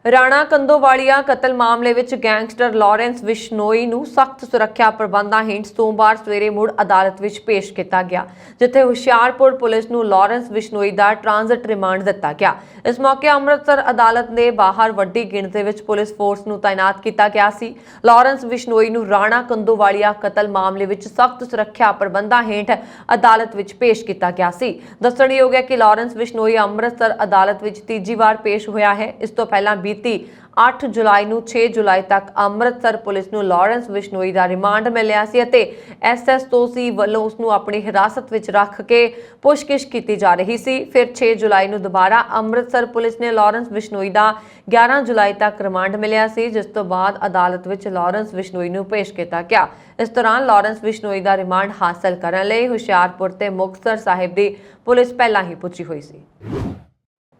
ਰਾਣਾ ਕੰਦੋਵਾਲੀਆ ਕਤਲ ਮਾਮਲੇ ਵਿੱਚ ਗੈਂਗਸਟਰ ਲਾਰੈਂਸ ਬਿਸ਼ਨੋਈ ਨੂੰ ਸਖਤ ਸੁਰੱਖਿਆ ਪ੍ਰਬੰਧਾਂ ਹੇਠ ਸੋਮਵਾਰ ਸਵੇਰੇ ਮੁੜ ਅਦਾਲਤ ਵਿੱਚ ਪੇਸ਼ ਕੀਤਾ ਗਿਆ, ਜਿੱਥੇ ਹੁਸ਼ਿਆਰਪੁਰ ਪੁਲਿਸ ਨੂੰ ਲਾਰੈਂਸ ਬਿਸ਼ਨੋਈ ਦਾ ਟ੍ਰਾਂਜ਼ਿਟ ਰਿਮਾਂਡ ਦਿੱਤਾ ਗਿਆ। ਇਸ ਮੌਕੇ ਅੰਮ੍ਰਿਤਸਰ ਅਦਾਲਤ ਦੇ ਬਾਹਰ ਵੱਡੀ ਗਿਣਤੀ ਵਿੱਚ ਪੁਲਿਸ ਫੋਰਸ ਨੂੰ ਤਾਇਨਾਤ ਕੀਤਾ ਗਿਆ ਸੀ। ਲਾਰੈਂਸ ਬਿਸ਼ਨੋਈ ਨੂੰ ਰਾਣਾ ਕੰਦੋਵਾਲੀਆ ਕਤਲ ਮਾਮਲੇ ਵਿੱਚ ਸਖਤ ਸੁਰੱਖਿਆ ਪ੍ਰਬੰਧਾਂ ਹੇਠ ਅਦਾਲਤ ਵਿੱਚ ਪੇਸ਼ ਕੀਤਾ ਗਿਆ ਸੀ। ਦੱਸਣਯੋਗ ਹੈ ਕਿ ਲਾਰੈਂਸ ਬਿਸ਼ਨੋਈ ਅੰਮ੍ਰਿਤਸਰ ਅਦਾਲਤ ਵਿੱਚ ਤੀਜੀ ਵਾਰ ਪੇਸ਼ ਹੋਇਆ ਹੈ। ਇਸ ਤੋਂ ਪਹਿਲਾਂ 8 ਜੁਲਾਈ ਨੂੰ 6 ਜੁਲਾਈ ਤੱਕ ਅੰਮ੍ਰਿਤਸਰ ਪੁਲਿਸ ਨੂੰ ਲਾਰੈਂਸ ਬਿਸ਼ਨੋਈ ਦਾ ਰਿਮਾਂਡ ਮਿਲਿਆ ਸੀ ਅਤੇ SSOC ਵੱਲੋਂ ਉਸ ਨੂੰ ਆਪਣੀ ਹਿਰਾਸਤ ਵਿੱਚ ਰੱਖ ਕੇ ਪੁੱਛਗਿੱਛ ਕੀਤੀ ਜਾ ਰਹੀ ਸੀ। ਫਿਰ 6 ਜੁਲਾਈ ਨੂੰ ਦੁਬਾਰਾ ਅੰਮ੍ਰਿਤਸਰ ਪੁਲਿਸ ਨੇ ਲਾਰੈਂਸ ਬਿਸ਼ਨੋਈ ਦਾ 11 ਜੁਲਾਈ ਤੱਕ ਰਿਮਾਂਡ ਮਿਲਿਆ ਸੀ, ਜਿਸ ਤੋਂ ਬਾਅਦ ਅਦਾਲਤ ਵਿੱਚ ਲਾਰੈਂਸ ਬਿਸ਼ਨੋਈ ਨੂੰ ਪੇਸ਼ ਕੀਤਾ ਗਿਆ। ਇਸ ਦੌਰਾਨ ਲਾਰੈਂਸ ਬਿਸ਼ਨੋਈ ਦਾ ਰਿਮਾਂਡ ਹਾਸਲ ਕਰਨ ਲਈ ਹੁਸ਼ਿਆਰਪੁਰ ਤੇ ਮੁਕਤਸਰ ਸਾਹਿਬ ਦੀ ਪੁਲਿਸ ਪਹਿਲਾਂ ਹੀ ਪੁੱਜੀ ਹੋਈ ਸੀ।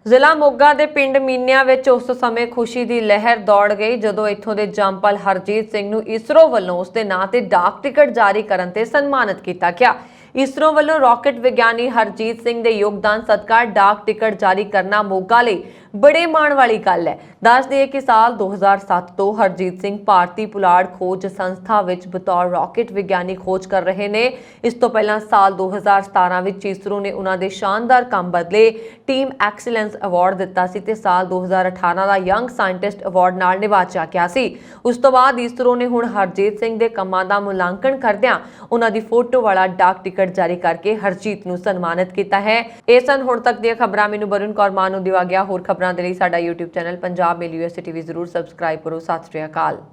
ਜ਼ਿਲ੍ਹਾ ਮੋਗਾ ਦੇ ਪਿੰਡ ਮੀਨਿਆਂ ਵਿੱਚ ਉਸ ਸਮੇਂ ਖੁਸ਼ੀ ਦੀ ਲਹਿਰ ਦੌੜ ਗਈ ਜਦੋਂ ਇੱਥੋਂ ਦੇ ਜੰਪਲ ਹਰਜੀਤ ਸਿੰਘ ਨੂੰ ਇਸਰੋ ਵੱਲੋਂ ਉਸ ਦੇ ਨਾਂ ਤੇ ਡਾਕ ਟਿਕਟ ਜਾਰੀ ਕਰਨ ਤੇ ਸਨਮਾਨਿਤ ਕੀਤਾ ਗਿਆ। ਇਸਰੋ ਵੱਲੋਂ ਰਾਕਟ ਵਿਗਿਆਨੀ ਹਰਜੀਤ ਸਿੰਘ ਦੇ ਯੋਗਦਾਨ ਸਦਕਾ ਡਾਕ ਟਿਕਟ ਜਾਰੀ ਕਰਨਾ ਮੋਗਾ ਲਈ ਬੜੇ ਮਾਣ ਵਾਲੀ ਗੱਲ ਹੈ। ਦੱਸ ਦਈਏ ਕਿ ਸਾਲ 2007 ਤੋਂ ਹਰਜੀਤ ਸਿੰਘ ਭਾਰਤੀ ਪੁਲਾੜ ਖੋਜ ਸੰਸਥਾ ਵਿੱਚ ਬਤੌਰ ਰਾਕਟ ਵਿਗਿਆਨੀ ਖੋਜ ਕਰ ਰਹੇ ਨੇ। ਇਸ ਤੋਂ ਪਹਿਲਾਂ ਸਾਲ 2017 ਵਿੱਚ ਇਸਰੋ ਨੇ ਉਹਨਾਂ ਦੇ ਸ਼ਾਨਦਾਰ ਕੰਮ ਬਦਲੇ ਟੀਮ ਐਕਸੀਲੈਂਸ ਅਵਾਰਡ ਦਿੱਤਾ ਸੀ ਤੇ ਸਾਲ 2018 ਦਾ ਯੰਗ ਸਾਇੰਟਿਸਟ ਅਵਾਰਡ ਨਾਲ ਨਿਵਾਜਿਆ ਗਿਆ ਸੀ। ਉਸ ਤੋਂ ਬਾਅਦ ਇਸਰੋ ਨੇ ਹੁਣ ਹਰਜੀਤ ਸਿੰਘ ਦੇ ਕੰਮਾਂ ਦਾ ਮੁਲਾਂਕਣ ਕਰਦਿਆਂ ਉਹਨਾਂ ਦੀ ਫੋਟੋ ਵਾਲਾ ਡਾਕ ਟਿਕਟ ਜਾਰੀ ਕਰਕੇ ਹਰਜੀਤ ਨੂੰ ਸਨਮਾਨਿਤ ਕੀਤਾ ਹੈ। ਇਹ ਸਨ ਹੁਣ ਤੱਕ ਦੀਆਂ ਖਬਰਾਂ। ਮੈਨੂੰ ਵਰੁਣ ਕੌਰ ਮਾਨ ਨੂੰ ਦਿਵਾ ਗਿਆ। ਹੋਰ ਖਬਰਾਂ ਦੇ ਲਈ ਸਾਡਾ YouTube ਚੈਨਲ ਪੰਜਾਬ ਮੇਲ USA TV ਜ਼ਰੂਰ ਸਬਸਕ੍ਰਾਈਬ ਕਰੋ। ਸਤਿ ਸ਼੍ਰੀ ਅਕਾਲ।